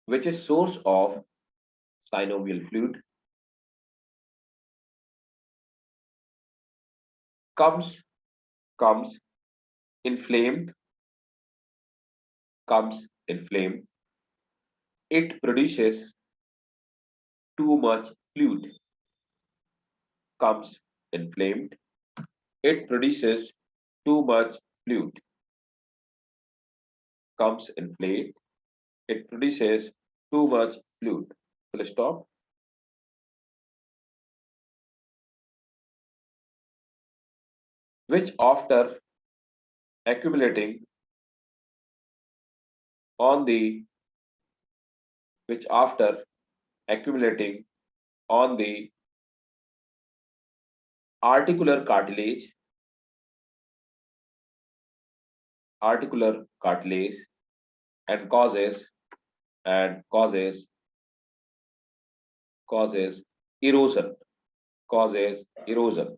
which is source of synovial fluid, comes inflamed, it produces too much fluid, comes inflamed, it produces too much fluid, comes inflamed, it produces too much fluid, full stop. Which after accumulating on the which after accumulating on the articular cartilage and causes erosion causes erosion.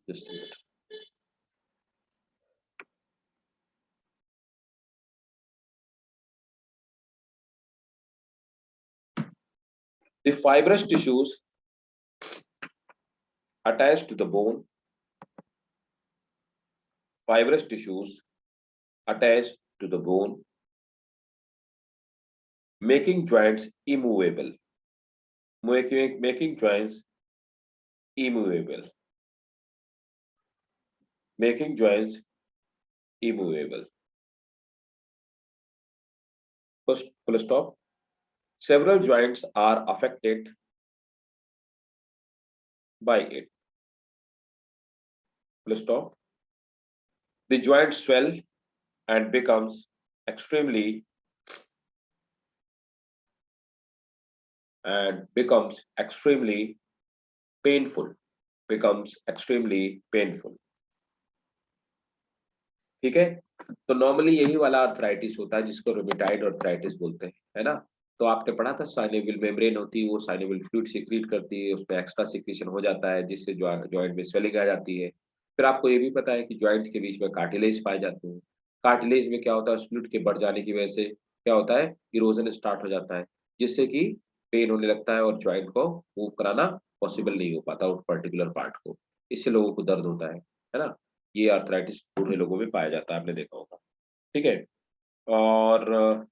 Just a minute. The fibrous tissues attached to the bone, fibrous tissues attached to the bone, making joints immovable, making joints immovable, making joints immovable. First, full stop. Several joints are affected by it. Full stop. The joint swell and becomes extremely painful. ठीक है, तो normally यही वाला arthritis होता है जिसको rheumatoid arthritis बोलते हैं, है ना। तो आपने पढ़ा था साइनोवियल मेम्ब्रेन होती है, वो साइनोवियल फ्लूइड सीक्रेट करती है, उसमें एक्स्ट्रा सीक्रेशन हो जाता है जिससे जॉइंट में स्वेलिंग आ जाती है। फिर आपको ये भी पता है कि जॉइंट के बीच में कार्टिलेज पाए जाते हैं। कार्टिलेज में क्या होता है, फ्लूइड के बढ़ जाने की वजह से क्या होता है, इरोजन स्टार्ट हो जाता है, जिससे कि पेन होने लगता है और जॉइंट को मूव कराना पॉसिबल नहीं हो पाता उस पर्टिकुलर पार्ट को, इससे लोगों को दर्द होता है ना। ये आर्थराइटिस बूढ़े लोगों में पाया जाता है, आपने देखा होगा, ठीक है। और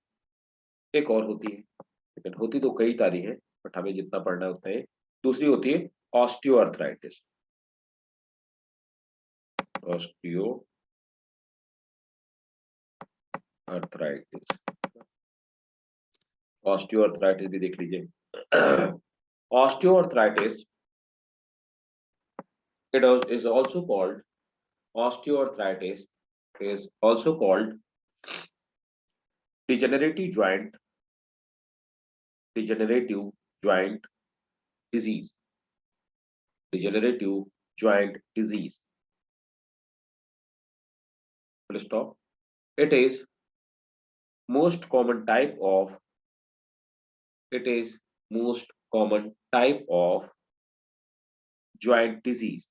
एक और होती है, लेकिन होती तो कई सारी है, बट हमें जितना पढ़ना है उतना ही। दूसरी होती है ऑस्टियोआर्थराइटिस। ऑस्टियोआर्थराइटिस भी देख लीजिए। Osteoarthritis is also called osteoarthritis is also called degenerative joint disease. Degenerative joint disease. Full stop. It is most common type of joint disease.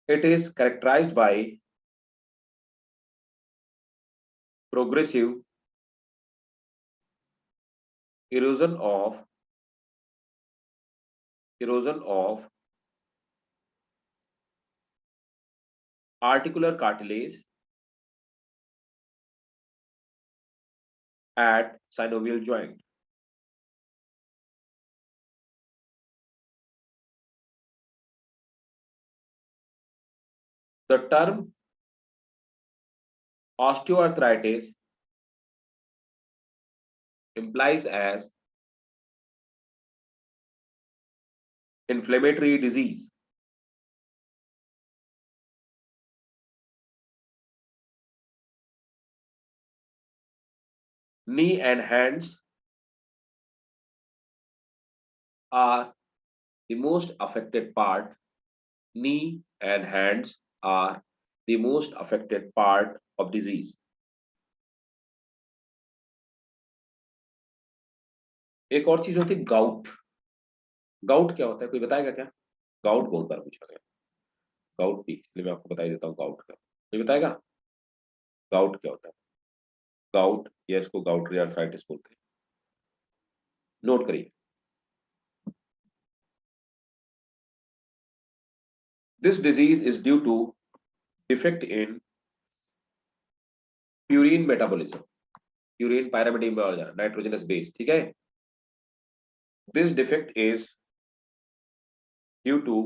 It is characterized by progressive erosion of articular cartilage at synovial joint. The term osteoarthritis implies as inflammatory disease. Knee and hands are the most affected part. Knee and hands are the most affected part of disease. एक और चीज होती है gout. Gout क्या होता है, कोई बताएगा क्या? गाउट बहुत बार पूछा गया. गाउट भी, इसलिए मैं आपको बता देता हूँ गाउट का. कोई बताएगा गाउट क्या होता है? गाउट या इसको गाउटरी आर्थराइटिस बोलते हैं. नोट करिए. This disease is due to defect in purine metabolism. Purine pyrimidine में और जाना, nitrogenous base, ठीक है? This defect is due to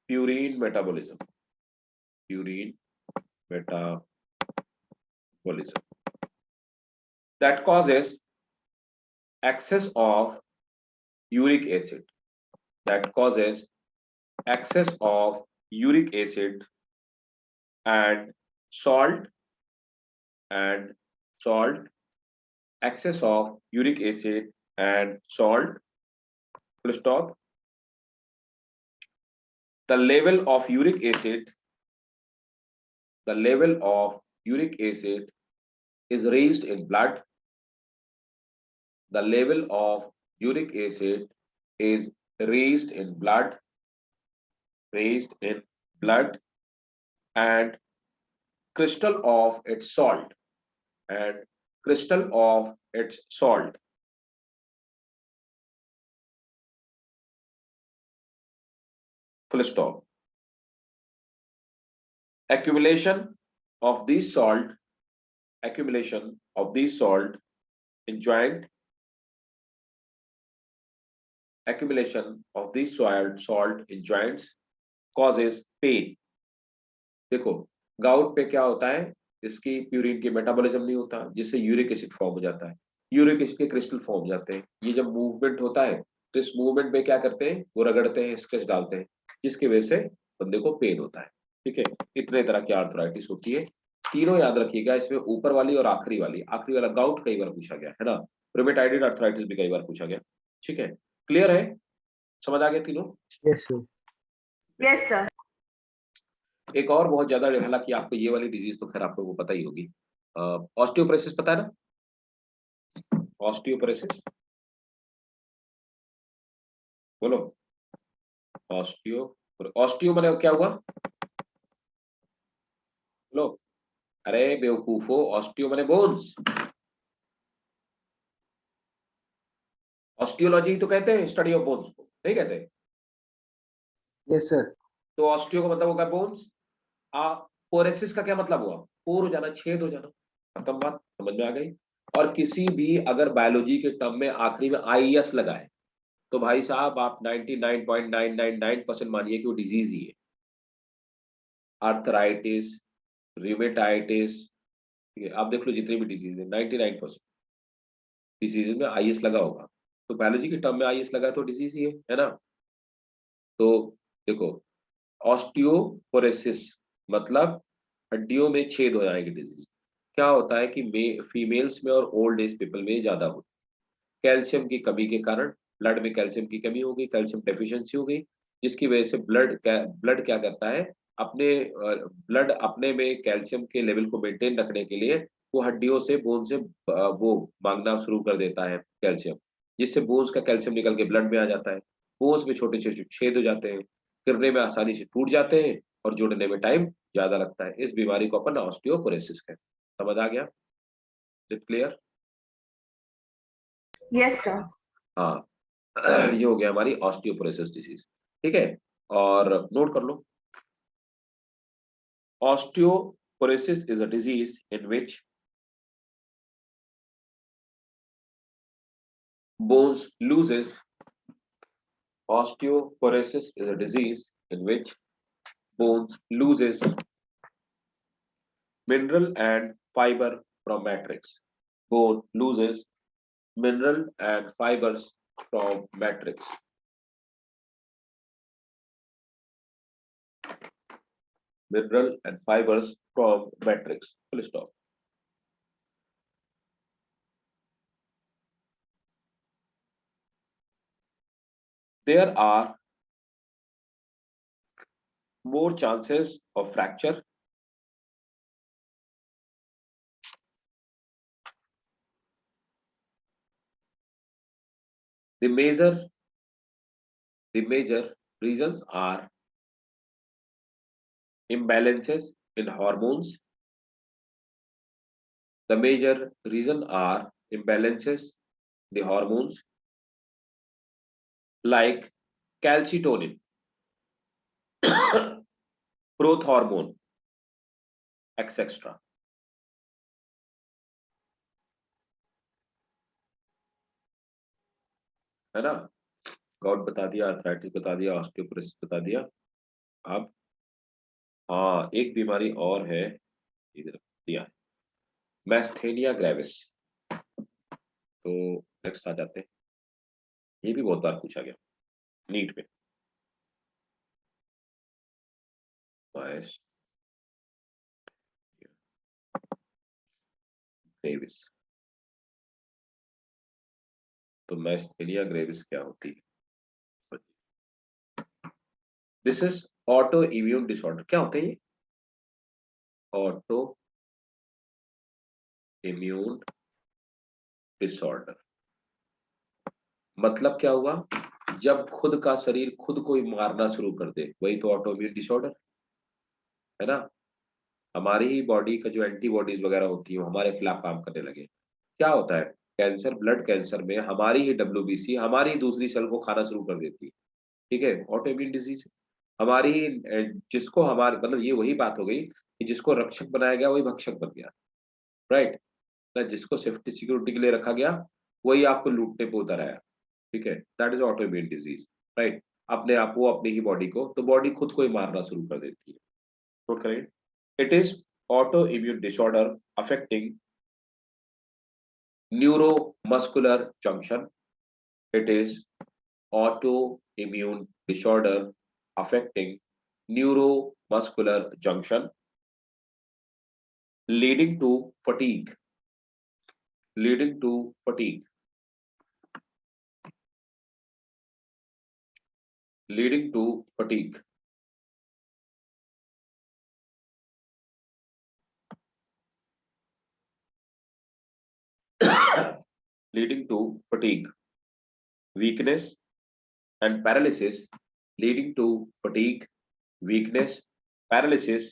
purine metabolism. Purine metabolism that causes excess of uric acid. That causes excess of uric acid and salt, excess of uric acid and salt, full stop. The level of uric acid is raised in blood. The level of uric acid is raised in blood, and crystal of its salt, full stop. Accumulation of this salt in joint, causes pain. देखो gout पे क्या होता है, इसकी purine की metabolism नहीं होता, जिससे यूरिक एसिड फॉर्म हो जाता है. यूरिक एसिड के क्रिस्टल फॉर्म हो जाते हैं. ये जब मूवमेंट होता है तो इस मूवमेंट में क्या करते हैं, वो रगड़ते हैं, स्केच डालते हैं, जिसकी वजह से बंदे को पेन होता है. ठीक है, इतने तरह की आर्थराइटिस होती है. तीनों याद रखिएगा, इसमें ऊपर वाली और आखिरी वाला गाउट कई बार पूछा गया है ना. रूमेटाइड आर्थराइटिस भी कई बार पूछा गया. ठीक है, क्लियर है, समझ आ गया तीनों? Yes sir. Yes, sir. एक और बहुत ज्यादा, हालांकि आपको ये वाली डिजीज तो खैर आपको वो पता ही होगी. ऑस्टियोपोरोसिस पता है ना? ऑस्टियोपोरोसिस बोलो. ऑस्टियो माने क्या हुआ बोलो. अरे बेवकूफो, ऑस्टियो माने बोन्स. ऑस्टियोलॉजी तो कहते हैं स्टडी ऑफ बोन्स को, नहीं कहते? Yes sir. तो ऑस्टियो का मतलब होगा बोन्स. पोरेसिस का क्या मतलब हुआ? पोर हो जाना, छेद हो जाना. खत्म बात, समझ में आ गई. और किसी भी अगर बायोलॉजी के टर्म में आखिरी में आईएस लगाए तो भाई साहब आप 99.999% मानिए कि वो डिजीज ही है. आर्थराइटिस, रूमेटाइटिस, ठीक है, आप देख लो जितनी भी डिजीज है 99% डिजीज में आईएस लगा होगा. तो बायोलॉजी के टर्म में आईएस लगा तो डिजीज ही है ना. तो देखो, ऑस्टियोपोरोसिस मतलब हड्डियों में छेद हो जाने की डिजीज. क्या होता है कि फीमेल्स में और ओल्ड एज पीपल में ज्यादा होती है. कैल्शियम की कमी के कारण ब्लड में कैल्शियम की कमी हो गई, कैल्शियम डेफिशिएंसी हो गई, जिसकी वजह से ब्लड क्या करता है, अपने ब्लड अपने में कैल्शियम के लेवल को मेंटेन रखने के लिए वो हड्डियों से, बोन से वो मांगना शुरू कर देता है कैल्शियम, जिससे बोन्स का कैल्शियम निकल के ब्लड में आ जाता है. बोन्स में छोटे छोटे छेद हो जाते हैं, गिरने में आसानी से टूट जाते हैं और जोड़ने में टाइम ज्यादा लगता है. इस बीमारी को अपन ऑस्टियोपोरोसिस कहते हैं. समझ आ गया? Is it clear? Yes, sir. हाँ, ये हो गया हमारी ऑस्टियोपोरोसिस डिजीज. ठीक है, और नोट कर लो. Osteoporosis is a disease in which bones loses. Osteoporosis is a disease in which bones loses mineral and fiber from matrix. Bone loses mineral and fibers from matrix. Mineral and fibers from matrix. Full stop. There are more chances of fracture. The major reasons are imbalances in hormones. The major reason are imbalances the hormones like calcitonin, growth hormone, etc. है ना? Got बता दिया, arthritis बता दिया, osteoporosis बता दिया। अब हाँ, एक बीमारी और है, इधर दिया है, मैस्थेनिया ग्रेविस। तो नेक्स्ट आ जाते हैं, ये भी बहुत बार पूछा गया नीट में। ग्रेविस, तो मैस्थेनिया ग्रेविस क्या होती है? This is auto immune disorder. क्या होते हैं ये? ऑटो इम्यून डिसऑर्डर मतलब क्या हुआ? जब खुद का शरीर खुद को ही मारना शुरू कर दे, वही तो ऑटो इम्यून डिसऑर्डर है ना? हमारी ही बॉडी का जो एंटीबॉडीज वगैरह होती है, वो हमारे खिलाफ काम करने लगे। क्या होता है? कैंसर, ब्लड कैंसर में हमारी ही डब्ल्यूबीसी हमारी ही दूसरी सेल को खाना शुरू कर देती है। ठीक है, ऑटो इम्यून डिजीज हमारी जिसको हमारे मतलब ये वही बात हो गई कि जिसको रक्षक बनाया गया वही भक्षक बन गया, राइट? ना जिसको सेफ्टी सिक्योरिटी के लिए रखा गया वही आपको लूटने पे उतर आया। ठीक है, that is auto immune disease, right? अपने आप वो अपनी ही बॉडी को, तो बॉडी खुद को ही मारना शुरू कर देती है। नोट करें, it is auto immune disorder affecting neuromuscular junction. It is autoimmune disorder affecting neuromuscular junction, leading to fatigue, leading to fatigue, leading to fatigue. Leading to fatigue, weakness and paralysis, leading to fatigue, weakness, paralysis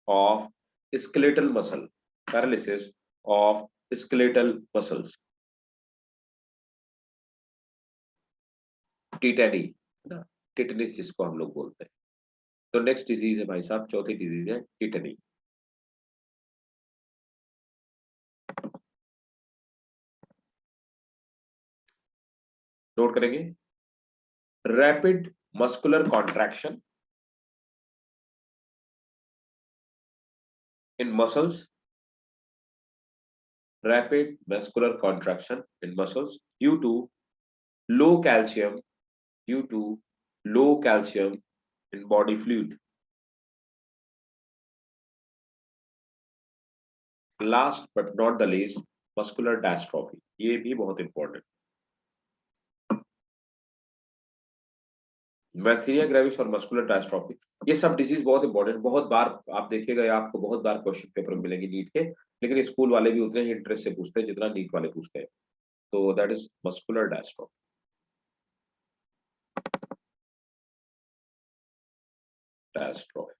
of skeletal muscle, paralysis of skeletal muscles. टिटैनी, ना टिटनिस जिसको हम लोग बोलते हैं। तो next disease है भाई साहब, चौथी डिजीज है टिटनी। नोट करेंगे, rapid muscular contraction in muscles, rapid muscular contraction in muscles due to low calcium, due to low calcium in body fluid. Last but not the least, muscular dystrophy, ये भी बहुत important. मैस्थेनिया gravis और muscular डायस्ट्रोफी, ये सब disease बहुत important, बहुत बार आप देखिएगा, आपको बहुत बार क्वेश्चन पेपर में मिलेंगे नीट के, लेकिन स्कूल वाले भी उतने ही इंटरेस्ट से पूछते हैं जितना नीट वाले पूछते हैं। तो दैट इज मस्कुलर डायस्ट्रोफी। डायस्ट्रोफी,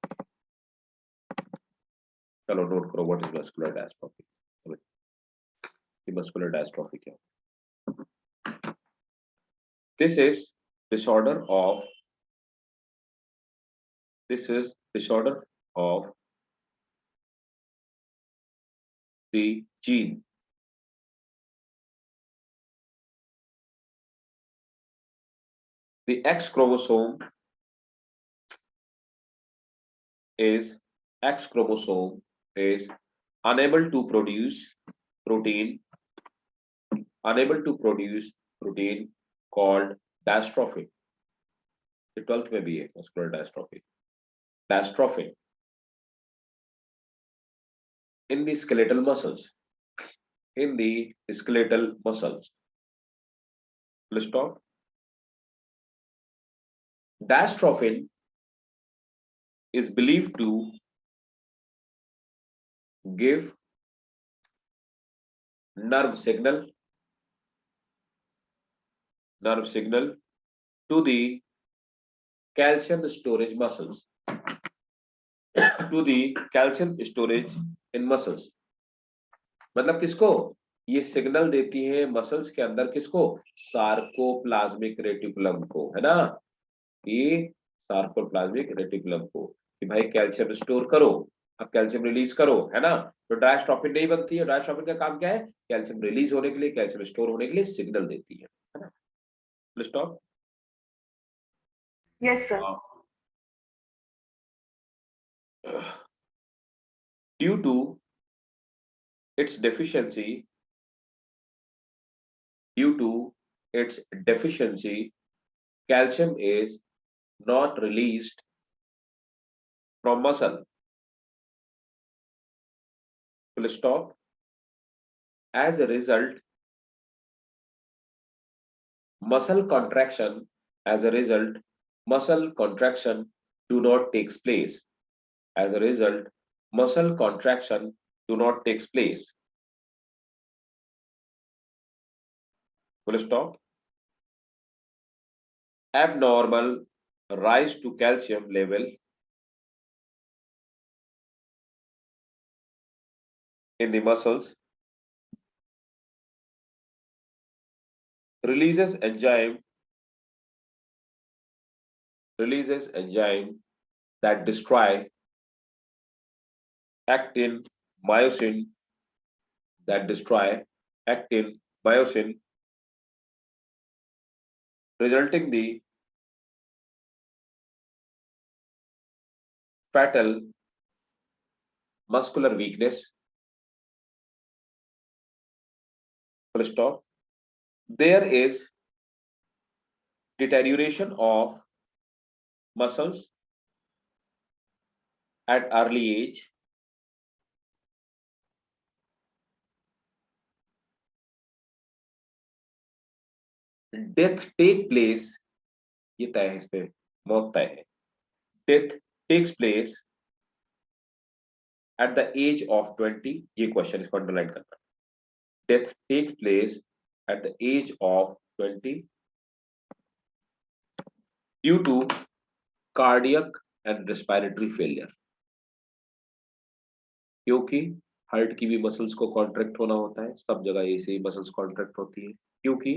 चलो नोट करो, व्हाट इज मस्कुलर डायस्ट्रोफी? मस्कुलर डायस्ट्रोफी क्या? This is disorder of This is disorder of the gene. The X chromosome is unable to produce protein, called dystrophin. ये 12th में भी है muscular dystrophy. Dystrophin in the skeletal muscles. Full stop. Dystrophin is believed to give nerve signal to the calcium storage muscles, in muscles. मतलब किसको ये signal देती है muscles के अंदर, किसको? सार्कोप्लाज्मिक रेटिकुलम को, है ना, ये सार्कोप्लाज्मिक रेटिकुलम को, कि भाई कैल्शियम स्टोर करो, अब कैल्शियम रिलीज करो, है ना। तो डायस्ट्रोफिन नहीं बनती है। डायस्ट्रोफिन का काम क्या है? कैल्शियम रिलीज होने के लिए, कैल्शियम स्टोर होने के लिए सिग्नल देती है ना। Stop. Yes, sir. Due to its deficiency, calcium is not released from muscle. Full stop. As a result, muscle contraction do not takes place. As a result, muscle contraction do not takes place. Full stop. Abnormal rise to calcium level in the muscles releases enzyme that destroy actin myosin, resulting the fatal muscular weakness. Full stop. There is deterioration of muscles at early age. Death take place, ये तय है, इस पे मौत तय है. Death takes place at the age of 20. ये question इसको अंडरलाइन करना. Death takes place at the age of 20 due to cardiac and respiratory failure. क्योंकि हार्ट की भी मसल्स को कॉन्ट्रैक्ट होना होता है, सब जगह ऐसे ही मसल्स कॉन्ट्रैक्ट होती है, क्योंकि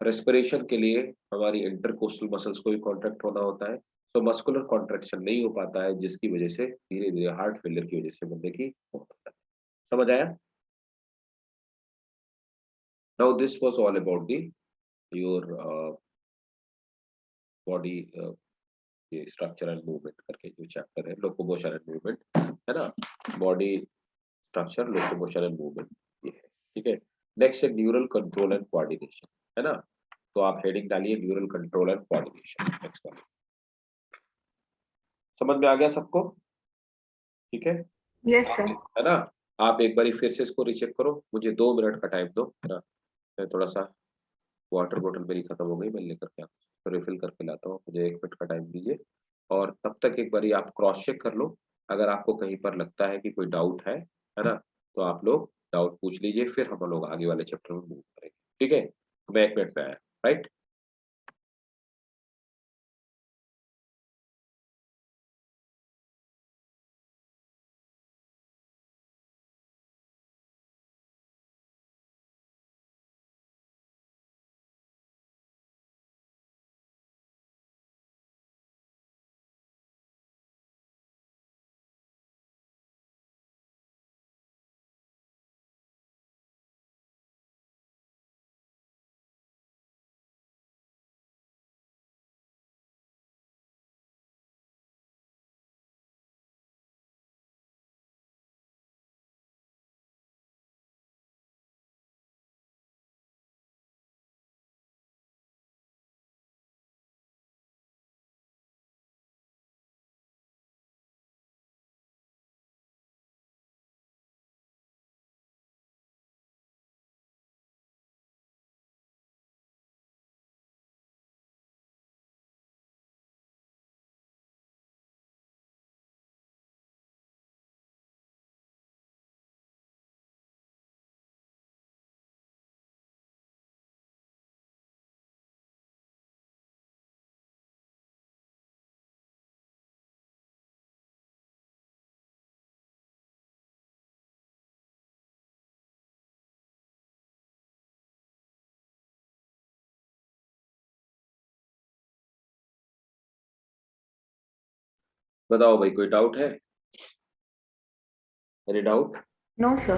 रेस्पिरेशन के लिए हमारी इंटरकोस्टल मसल्स को भी कॉन्ट्रैक्ट होना होता है. तो मस्कुलर कॉन्ट्रैक्शन नहीं हो पाता है, जिसकी वजह से धीरे धीरे हार्ट फेलियर की वजह से बंदे की मौत होती है. समझ आया? Now this was all about the your body, ये स्ट्रक्चर एंड मूवमेंट करके जो चैप्टर है, लोकोमोशन एंड मूवमेंट, है ना. Body structure, locomotion and movement, ये है. ठीक है. नेक्स्ट है न्यूरल कंट्रोल एंड कोऑर्डिनेशन, है ना. तो आप हेडिंग डालिए neural control and coordination. Next वाला समझ में आ गया सबको? ठीक है. Yes, sir. है ना. आप एक बार फिर से इसको रीचेक करो. मुझे 2 मिनट का टाइम दो, है ना. मैं थोड़ा सा, वाटर बोतल मेरी खत्म हो गई, मैं लेकर के आता हूँ, रिफिल करके लाता हूँ. मुझे 1 मिनट का टाइम दीजिए, और तब तक एक बार आप क्रॉस चेक कर लो. अगर आपको कहीं पर लगता है कि कोई डाउट है ना, तो आप लोग डाउट पूछ लीजिए, फिर हम लोग आगे वाले चैप्टर में मूव करेंगे. ठीक है. मैं 1 मिनट में आया. राइट. बताओ भाई, कोई डाउट है? Any doubt? No, sir.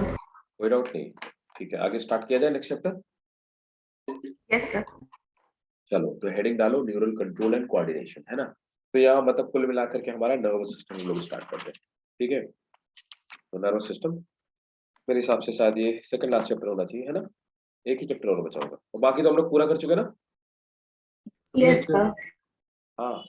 कोई डाउट नहीं? ठीक है, आगे स्टार्ट किया जाए नेक्स्ट चैप्टर। Yes, sir. चलो, तो हेडिंग डालो न्यूरल कंट्रोल एंड कोऑर्डिनेशन, है ना। तो यहाँ मतलब कुल मिलाकर के हमारा नर्वस सिस्टम हम लोग स्टार्ट करते हैं। ठीक है, तो नर्वस सिस्टम मेरे हिसाब से शायद ये सेकंड लास्ट चैप्टर होना चाहिए, है ना। एक ही चैप्टर और बचा होगा, और बाकी तो हम लोग पूरा कर चुके ना। Yes, sir. हाँ।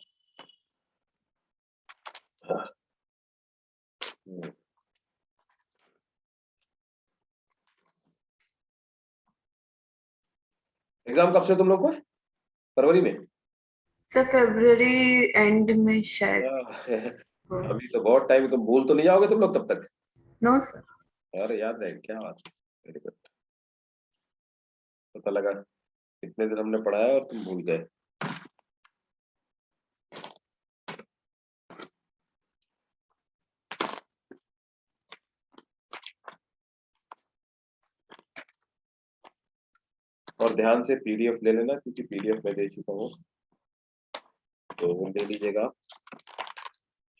एग्जाम कब से तुम लोग को? फरवरी में? Sir, February end में शायद। अभी तो बहुत टाइम, तुम भूल तो नहीं जाओगे तुम लोग तब तक? No, sir. अरे याद रहे, क्या बात है, वेरी गुड। पता लगा इतने दिन हमने पढ़ाया और तुम भूल गए। और ध्यान से पीडीएफ ले लेना, क्योंकि पीडीएफ में दे चुका हूँ, तो वो ले लीजिएगा।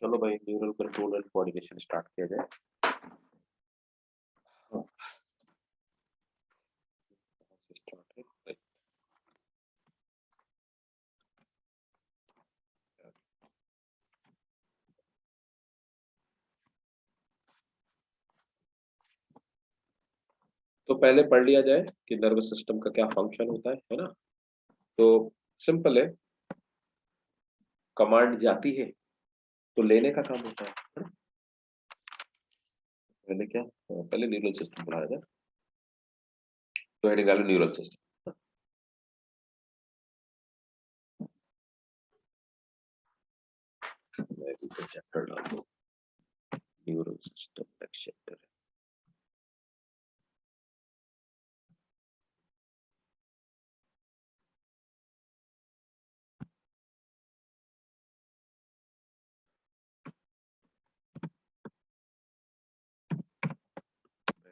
चलो भाई, neural control and coordination start किया जाए। तो पहले पढ़ लिया जाए कि नर्वस सिस्टम का क्या फंक्शन होता है ना। तो सिंपल है, कमांड जाती है तो लेने का काम होता है ना? पहले क्या, पहले न्यूरल सिस्टम पढ़ाया जाए। तो हेडिंग डालो न्यूरल सिस्टम। मैं भी कोई चैप्टर डाल दूं, न्यूरल सिस्टम नेक्स्ट चैप्टर है।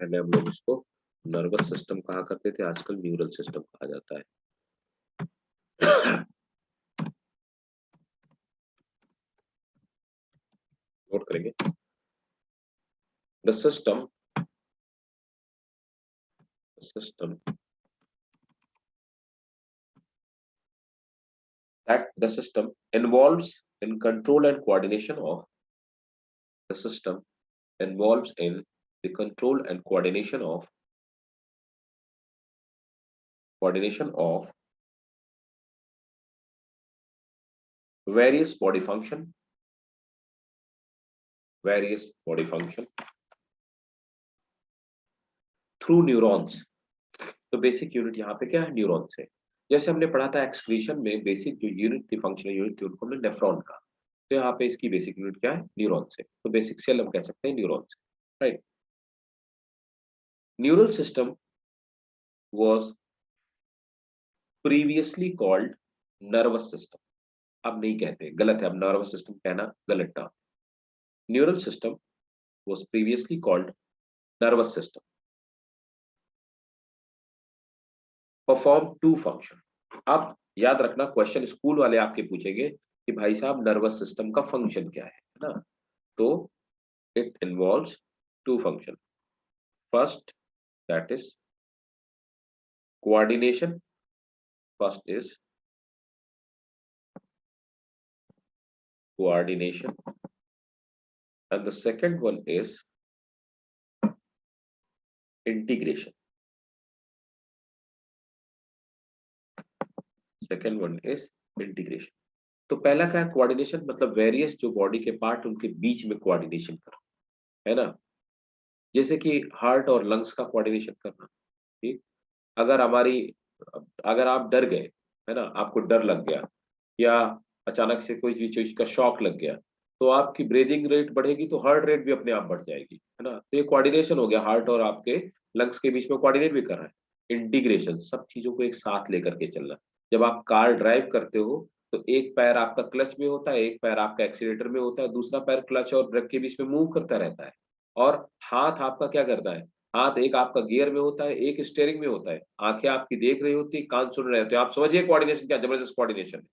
पहले हम लोग इसको नर्वस सिस्टम कहा करते थे, आजकल न्यूरल सिस्टम कहा जाता है। नोट करेंगे, the system that the system involves in control and coordination of the system involves in the control and coordination of various body function through neurons। तो बेसिक यूनिट यहाँ पे क्या है, न्यूरॉन्स है। जैसे हमने पढ़ा था एक्सक्रीशन में, बेसिक जो यूनिट थी, फंक्शनल यूनिट थी, उनको हमने नेफ्रॉन का। तो यहाँ पे इसकी बेसिक यूनिट क्या है, न्यूरॉन्स है। तो बेसिक सेल हम कह सकते हैं neurons, right. Neural system was previously called nervous system. अब नहीं कहते, गलत है, अब नर्वस सिस्टम कहना गलत था। Neural system was previously called nervous system, perform two function. अब याद रखना, क्वेश्चन स्कूल वाले आपके पूछेंगे कि भाई साहब नर्वस सिस्टम का फंक्शन क्या है ना। तो it involves two function. First, that is coordination. First is coordination, and the second one is integration। second one is integration। तो पहला क्या है, कोऑर्डिनेशन, मतलब वेरियस जो बॉडी के पार्ट उनके बीच में कोऑर्डिनेशन करना, है ना। जैसे कि हार्ट और लंग्स का कोऑर्डिनेशन करना, ठीक। अगर हमारी, अगर आप डर गए, है ना, आपको डर लग गया, या अचानक से कोई चीज का शॉक लग गया, तो आपकी ब्रीदिंग रेट बढ़ेगी, तो हार्ट रेट भी अपने आप बढ़ जाएगी, है ना। तो ये कोऑर्डिनेशन हो गया, हार्ट और आपके लंग्स के बीच में कोऑर्डिनेट भी कर रहा है। इंटीग्रेशन, सब चीजों को एक साथ लेकर के चलना। जब आप कार ड्राइव करते हो, तो एक पैर आपका क्लच में होता है, एक पैर आपका एक्सीलेटर में होता है, दूसरा पैर क्लच और ब्रेक के बीच में मूव करता रहता है। और हाथ आपका क्या करता है, हाथ एक आपका गियर में होता है, एक स्टीयरिंग में होता है। आंखें आपकी देख रही होती है, कान सुन रहे होते हैं। आप समझिए कोऑर्डिनेशन क्या जबरदस्त कोऑर्डिनेशन है,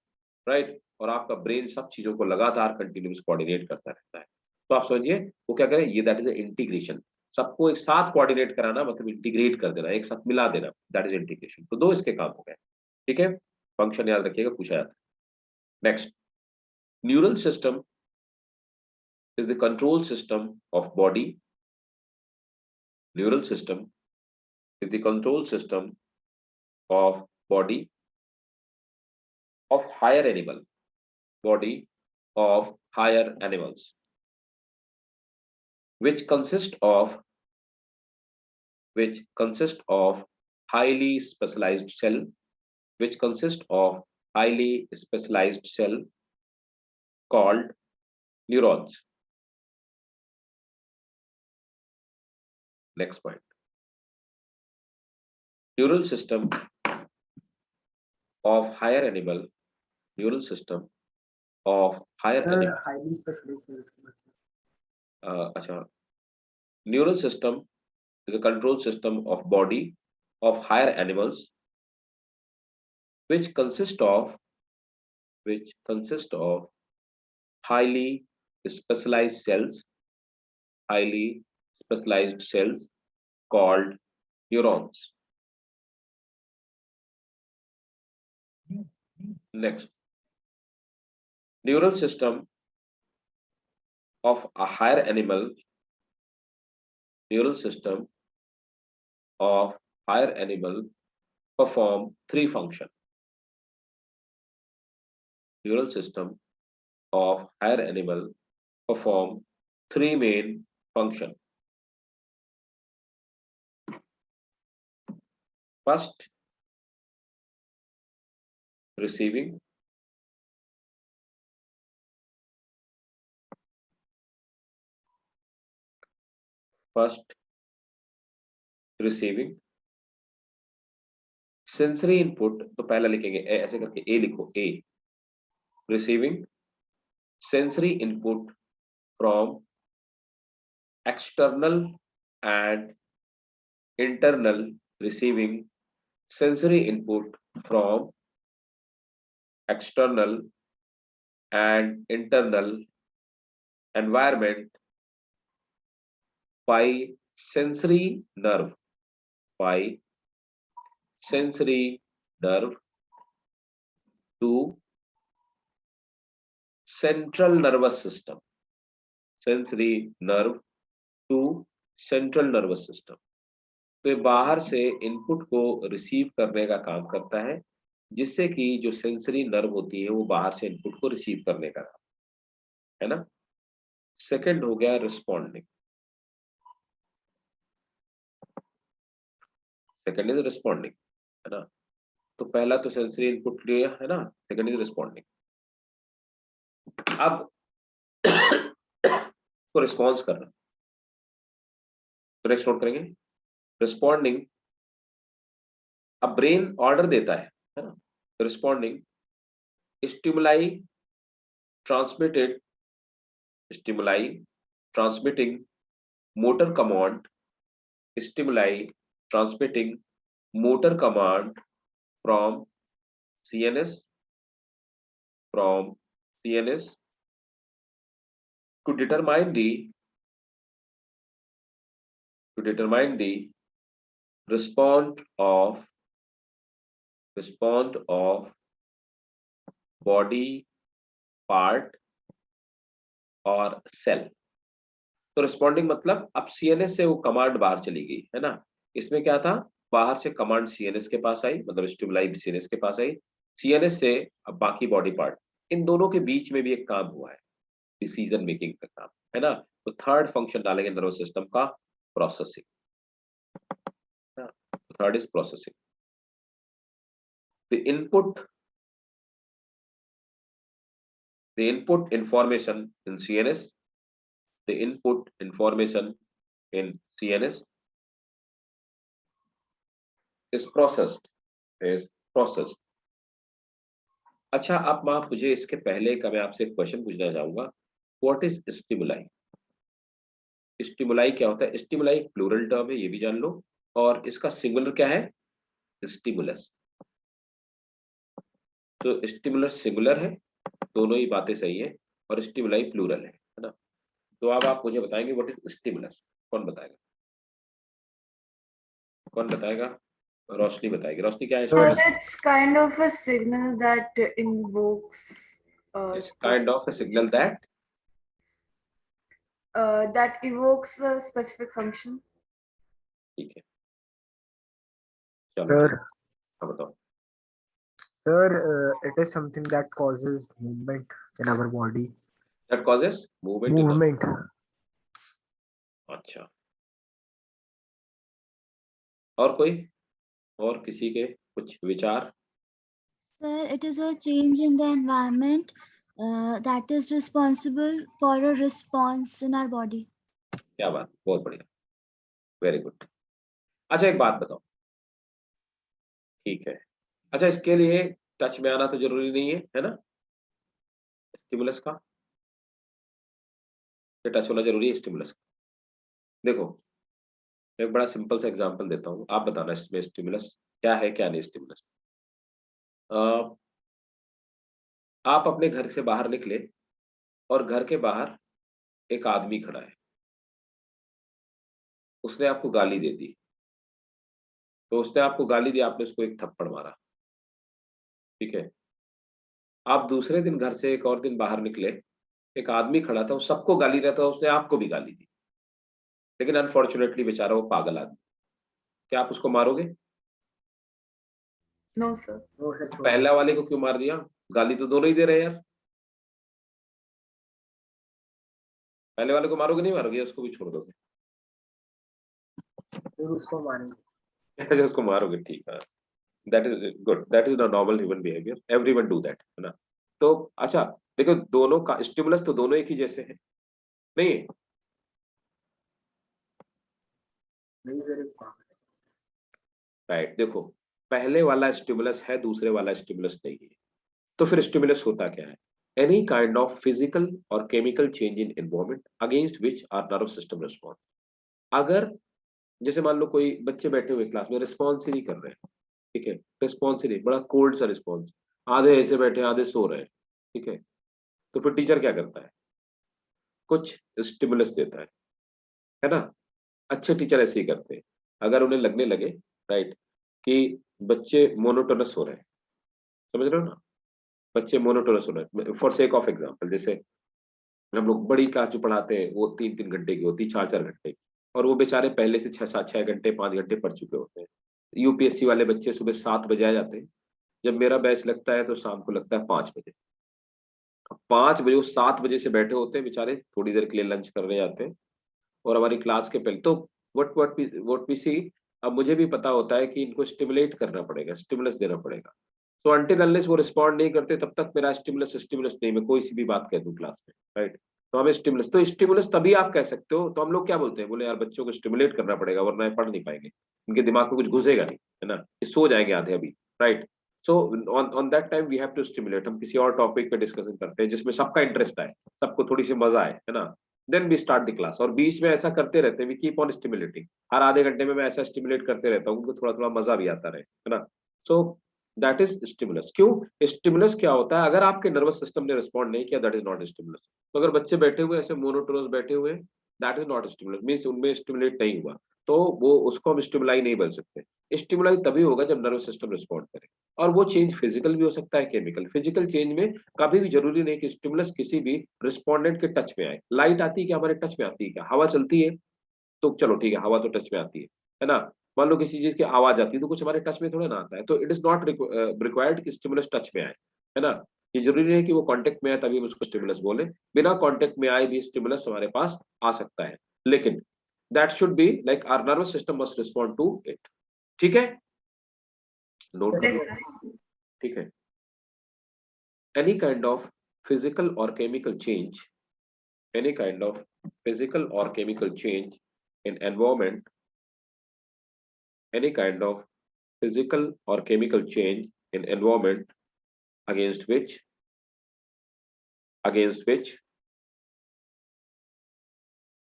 राइट। और आपका ब्रेन सब चीजों को लगातार कंटिन्यूस कोऑर्डिनेट करता रहता है। तो आप समझिए वो क्या करे, ये दैट इज इंटीग्रेशन। सबको एक साथ कोऑर्डिनेट कराना मतलब इंटीग्रेट कर देना, एक साथ मिला देना, दैट इज इंटीग्रेशन। तो दो इसके काम हो गए, ठीक है। फंक्शन याद रखिएगा, पूछा जाता है। Next, neural system is the control system of body. Neural system is the control system of body of higher animal, body of higher animals, which consist of highly specialized cell, which consist of highly specialized cell called neurons. Next point. Neural system of higher animal, neural system of higher animal. highly specialized. अच्छा, neural system is a control system of body of higher animals which consist of highly specialized cells, highly specialized cells called neurons. Next, neural system of a higher animal, neural system of higher animal perform three functions. Neural system of higher animal perform three main functions. First, receiving. First, receiving. Sensory input तो पहला लिखेंगे ऐसे करके, a लिखो, a receiving sensory input from external and internal, receiving sensory input from external and internal environment by sensory nerve, by sensory nerve to central nervous system, sensory nerve to central nervous system. तो ये बाहर से input को receive करने का काम करता है, जिससे कि जो सेंसरी नर्व होती है वो बाहर से इनपुट को रिसीव करने का काम है ना। सेकंड हो गया रिस्पॉन्डिंग, सेकंड इज रिस्पॉन्डिंग, है ना। तो पहला तो सेंसरी इनपुट लिया है ना, सेकंड इज रिस्पॉन्डिंग। अब को रिस्पॉन्स करना, तो नेक्स्ट नोट करेंगे रिस्पॉन्डिंग। अब ब्रेन ऑर्डर देता है ना। Responding stimuli transmitted, stimuli transmitting motor command, stimuli transmitting motor command from CNS, from CNS to determine the response of body part और सेल। तो रिस्पॉन्डिंग मतलब अब सीएनएस से वो कमांड बाहर चली गई है ना। इसमें क्या था, बाहर से कमांड सीएनएस के पास आई, मतलब स्टिमुलाई सीएनएस के पास आई, सीएनएस से अब बाकी बॉडी पार्ट, इन दोनों के बीच में भी एक काम हुआ है, डिसीजन मेकिंग का काम है ना। तो थर्ड फंक्शन डालेंगे नर्वस सिस्टम का, processing. Third is processing. The input information in CNS, the input information in CNS is processed, अच्छा, आप मुझे इसके पहले का मैं आपसे एक क्वेश्चन पूछना चाहूंगा, व्हाट इज स्टिमुलाई? स्टिमुलाई क्या होता है? स्टिमुलाई प्लूरल टर्म है, ये भी जान लो, और इसका सिंगुलर क्या है? स्टिमुलस। तो स्टिमुलस सिंगुलर है दोनों ही बातें सही है और स्टिमुलाई प्लूरल है ना। तो अब आप मुझे बताएंगे व्हाट इज स्टिमुलस, कौन बताएगा, कौन बताएगा? रोशनी बताएगी। रोशनी क्या है Sir, stimulus? it's kind of a signal that invokes it's kind of a signal that, that evokes a specific function. ठीक है, चलो Sir, ठीक, हाँ बताओ। sir, it is something that causes movement in our body. That causes movement in the, Movement. अच्छा, और कोई, और किसी के कुछ विचार? Sir, it is a change in the environment that is responsible for a response in our body. क्या बात, बहुत बढ़िया, वेरी गुड। अच्छा एक बात बताओ, ठीक है, अच्छा इसके लिए टच में आना तो जरूरी नहीं है ना स्टिमुलस का, ये टच होना जरूरी है स्टिमुलस का? देखो एक बड़ा सिंपल सा एग्जांपल देता हूँ, आप बताना इसमें स्टिमुलस क्या है क्या नहीं स्टिमुलस। आप अपने घर से बाहर निकले और घर के बाहर एक आदमी खड़ा है, उसने आपको गाली दे दी, तो उसने आपको गाली दी, आपने उसको एक थप्पड़ मारा, ठीक है। आप दूसरे दिन घर से एक और दिन बाहर निकले, एक आदमी खड़ा था, वो सबको गाली रहा था, उसने आपको भी गाली दी, लेकिन अनफॉर्चुनेटली बेचारा वो पागल आदमी, क्या आप उसको मारोगे? No, sir. No, sir. पहला वाले को क्यों मार दिया? गाली तो दोनों ही दे रहे हैं यार, पहले वाले को मारोगे नहीं मारोगे, उसको भी छोड़ दोगे? फिर उसको मारेंगे। अच्छा उसको मारोगे, ठीक है, that is good, that is the normal human behaviour, everyone do that, है ना। तो अच्छा देखो, दोनों का स्टिमुलस तो दोनों एक ही जैसे है, नहीं है? नहीं सर, राइट, देखो पहले वाला स्टिमुलस है, दूसरे वाला स्टिमुलस नहीं है, तो फिर स्टिमुलस होता क्या है? एनी काइंड ऑफ फिजिकल और chemical change in environment against which our nervous system respond. अगर जैसे मान लो कोई बच्चे बैठे हुए क्लास में रिस्पॉन्स ही नहीं कर रहे हैं, ठीक है, रिस्पॉन्स ही नहीं, बड़ा कोल्ड सा रिस्पॉन्स, आधे ऐसे बैठे आधे सो रहे हैं, ठीक है, तो फिर टीचर क्या करता है? कुछ स्टिमुलस देता है ना। अच्छे टीचर ऐसे ही करते हैं, अगर उन्हें लगने लगे, राइट, कि बच्चे मोनोटोनस हो रहे हैं, समझ रहे हो ना, बच्चे मोनोटोनस हो रहे हैं, फॉर सेक ऑफ एग्जांपल, जैसे हम लोग बड़ी क्लास जो पढ़ाते हैं वो 3-3 घंटे की होती है, 4-4 घंटे की, और वो बेचारे पहले से 6 घंटे 5 घंटे पढ़ चुके होते हैं। यूपीएससी वाले बच्चे सुबह 7 बजे आ जाते हैं, जब मेरा बैच लगता है तो शाम को लगता है 5 बजे। अब 5 बजे वो 7 बजे से बैठे होते हैं बेचारे, थोड़ी देर के लिए लंच करने जाते हैं, और हमारी क्लास के पहले तो व्हाट वी सी, अब मुझे भी पता होता है कि इनको स्टिमुलेट करना पड़ेगा, स्टिमुलस देना पड़ेगा। सो अनटिल अनलेस वो रिस्पॉन्ड नहीं करते तब तक मेरा स्टिमुलस स्टिमुलस नहीं, मैं कोई सी भी बात कह दूं क्लास में, राइट। तो हमें स्टिमुलस, तो स्टिमुलस तभी आप कह सकते हो, तो हम लोग क्या बोलते हैं, बोले यार बच्चों को स्टिमुलेट करना पड़ेगा वरना ये पढ़ नहीं पाएंगे, इनके दिमाग में कुछ घुसेगा नहीं, है ना, ये सो जाएंगे आधे अभी, right. So on that time we have to stimulate, हम किसी और टॉपिक पे डिस्कशन करते हैं जिसमें सबका इंटरेस्ट आए, सबको थोड़ी सी मजा आए, है ना, then we start the class. और बीच में ऐसा करते रहते हैं, वी कीप ऑन स्टिमुलेटिंग, हर आधे घंटे में मैं ऐसा स्टिमुलेट करते रहता हूँ, उनको थोड़ा थोड़ा मजा भी आता रहे, है ना। So that is stimulus. क्यों स्टिमुलस क्या होता है? अगर आपके नर्वस सिस्टम ने रिस्पॉन्ड नहीं किया, दैट इज नॉट स्टिमुलस। तो अगर बच्चे बैठे हुए ऐसे मोनोटोनस बैठे हुए, that is not stimulus, means उनमें स्टिमुलेट नहीं हुआ, तो वो उसको हम स्टिमुलाई नहीं बोल सकते। स्टिमुलाई तभी होगा जब नर्वस सिस्टम रिस्पॉन्ड करे, और वो चेंज फिजिकल भी हो सकता है, केमिकल। फिजिकल चेंज में कभी भी जरूरी नहीं कि स्टिमुलस किसी भी रिस्पोंडेंट के टच में आए। लाइट आती है क्या हमारे टच में आती है क्या? हवा चलती है तो चलो ठीक है, हवा तो टच में आती है ना। मान लो किसी चीज की आवाज आती है तो कुछ हमारे टच में थोड़ा ना आता है, तो इट इज नॉट रिक्वायर्ड कि स्टिमुलस टच में आए, है ना। ये जरूरी नहीं है कि वो कांटेक्ट में आए तभी हम उसको स्टिमुलस बोले, बिना कांटेक्ट में आए भी स्टिमुलस हमारे पास आ सकता है, लेकिन that should be like our nervous system must respond to it, ठीक है, नोट कर Yes, लो, sir. ठीक है। एनी काइंड ऑफ फिजिकल और chemical change, any kind of physical or chemical change in environment, any kind of physical or chemical change in environment against which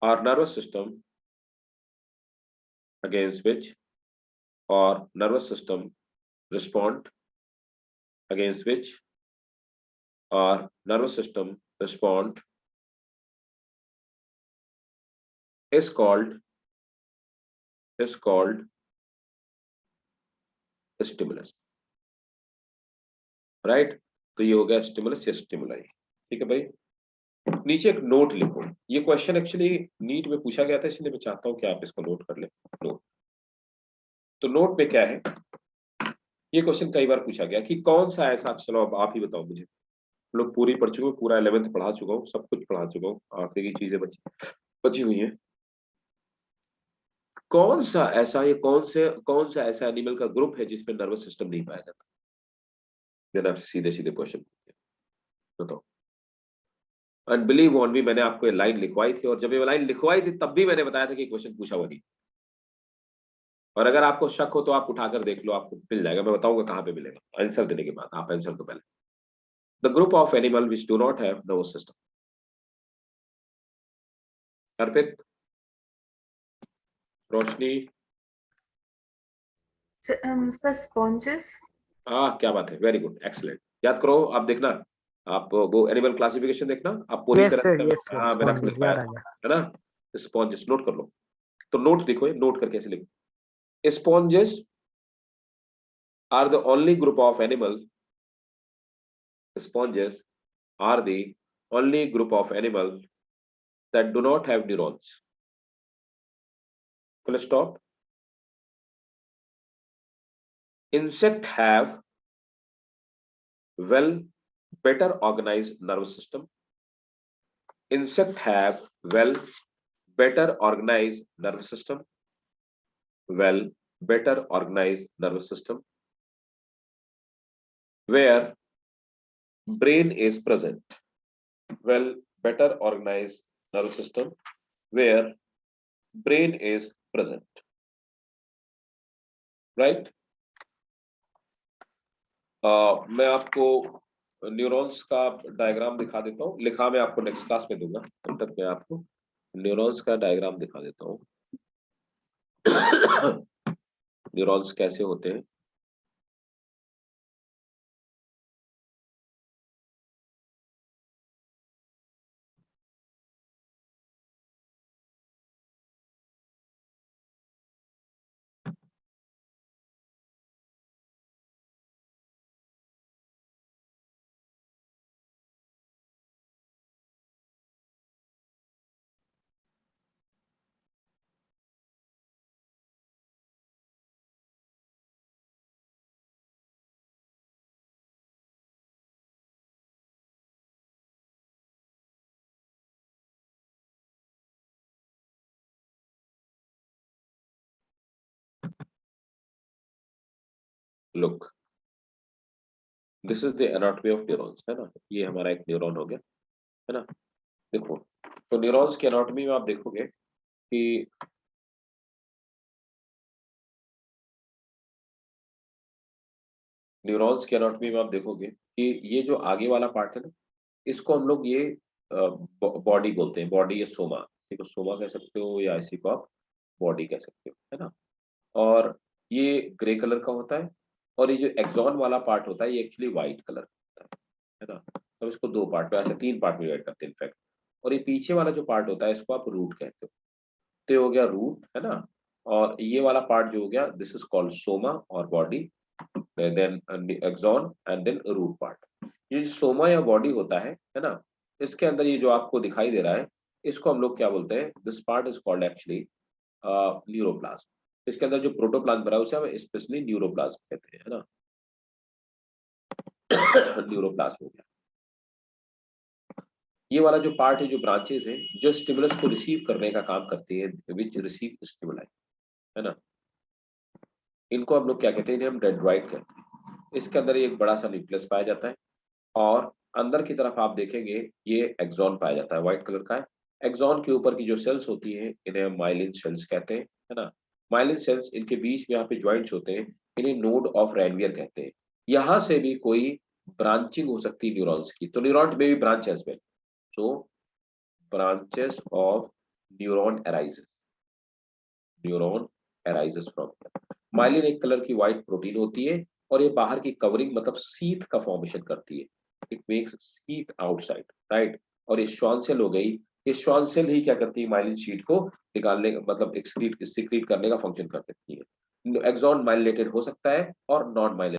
our nervous system, against which our nervous system respond, against which or nervous system respond is called stimulus, right. तो ये हो गया stimulus या stimuli. ठीक है भाई, नीचे एक नोट लिखो। ये क्वेश्चन एक्चुअली नीट में पूछा गया था, इसलिए मैं चाहता हूं कि आप इसको नोट कर ले। नोट, तो नोट पे क्या है, ये क्वेश्चन कई बार पूछा गया कि कौन सा ऐसा, चलो अब आप ही बताओ मुझे, लोग पूरी पढ़ चुके हो, पूरा 11th पढ़ा चुका हूँ, सब कुछ पढ़ा चुका हूँ, आखिरी की चीजें बची हुई हैं। कौन सा ऐसा, ये कौन सा ऐसा एनिमल का ग्रुप है जिसमें नर्वस सिस्टम नहीं पाया जाता? मैंने आपसे सीधे सीधे क्वेश्चन बताओ। एंड बिलीव ऑन मी, मैंने आपको ये लाइन लिखवाई थी, और जब ये लाइन लिखवाई थी तब भी मैंने बताया था कि क्वेश्चन पूछा हुआ नहीं। और अगर आपको शक हो तो आप उठाकर देख लो, आपको मिल जाएगा। मैं बताऊंगा कहां पे मिलेगा आंसर देने के बाद, आप आंसर तो पहले। The group of animal which do not have nervous system. Arpit, Roshni, Sir, sponges. हाँ क्या बात है, वेरी गुड, एक्सीलेंट। याद करो, आप देखना, आप वो एनिमल क्लासिफिकेशन देखना, आप पूरी Yes तरह sir, से, yes sir, हाँ मैंने आपको sponges लिखवाया याद था, आ गया। है ना। स्पॉन्जेस नोट कर लो। तो नोट देखो, ये नोट करके ऐसे लिखो, sponges are the only group of animal, sponges are the only group of animals that do not have neurons. Full stop. Insects have well better organized nervous system. Insects have well better organized nervous system. Well better organized nervous system where brain is present. Well better organized nervous system where brain is present. Right? मैं आपको neurons का diagram दिखा देता हूँ, लिखा मैं आपको next class में दूंगा, तब तक मैं आपको न्यूरॉन्स का डायग्राम दिखा देता हूँ। न्यूरॉन्स कैसे होते हैं। Look, this is the anatomy of neurons, है ना। ये हमारा एक न्यूरॉन हो गया, है ना। देखो, तो न्यूरॉन्स की एनाटॉमी में आप देखोगे कि न्यूरॉन्स की एनाटॉमी में आप देखोगे कि ये जो आगे वाला पार्ट है ना, इसको हम लोग ये बॉडी बोलते हैं, बॉडी या सोमा, इसी को सोमा कह सकते हो या इसी को आप बॉडी कह सकते हो, है ना। और ये ग्रे कलर का होता है, और ये जो एक्सॉन वाला पार्ट होता है ये एक्चुअली व्हाइट कलर का होता है ना। तो इसको दो पार्ट में, ऐसे तीन पार्ट में डिवाइड करते हैं इनफैक्ट। और ये पीछे वाला जो पार्ट होता है इसको आप रूट कहते हो। तो ये हो गया रूट, है ना। और ये वाला पार्ट जो हो गया, दिस इज कॉल्ड सोमा और body, then axon and then root part. ये सोमा या बॉडी होता है ना, इसके अंदर ये जो आपको दिखाई दे रहा है, इसको हम लोग क्या बोलते हैं, this part is called actually neuroplasm. इसके अंदर जो प्रोटोप्लाज्म भरा है उसे हम स्पेशली न्यूरोप्लाज्म कहते हैं, है ना। न्यूरोप्लाज्म हो गया। ये वाला जो पार्ट है, जो ब्रांचेस है, जो स्टिमुलस को रिसीव करने का काम करती है, विच रिसीव स्टिमुलाई, है ना। इनको हम लोग क्या कहते हैं, इन्हें हम डेंड्राइट कहते हैं। इसके अंदर एक बड़ा सा न्यूक्लियस पाया जाता है, और अंदर की तरफ आप देखेंगे ये एक्सॉन पाया जाता है, व्हाइट कलर का है। एक्सॉन के ऊपर की जो सेल्स होती हैं इन्हें हम माइलिन सेल्स कहते हैं, है ना। माइलिन सेल्स, इनके बीच में यहाँ पे ज्वाइंट्स होते हैं, इन्हें नोड ऑफ रैनवियर कहते हैं। यहाँ से भी कोई ब्रांचिंग हो सकती है न्यूरॉन्स की, तो न्यूरॉन में भी ब्रांच है इसमें। सो branches of neuron arises, neuron arises from here। Myelin एक कलर की व्हाइट प्रोटीन होती है, और ये बाहर की कवरिंग मतलब सीथ का फॉर्मेशन करती है। It makes heat outside, right. और ये श्वान सेल हो गई, ये श्वान सेल ही क्या करती है, माइलिन शीट को निकालने मतलब एक्सक्रीट करने का फंक्शन कर सकती है। एक्सॉन माइलिनेटेड हो सकता है और नॉन माइलिनेटेड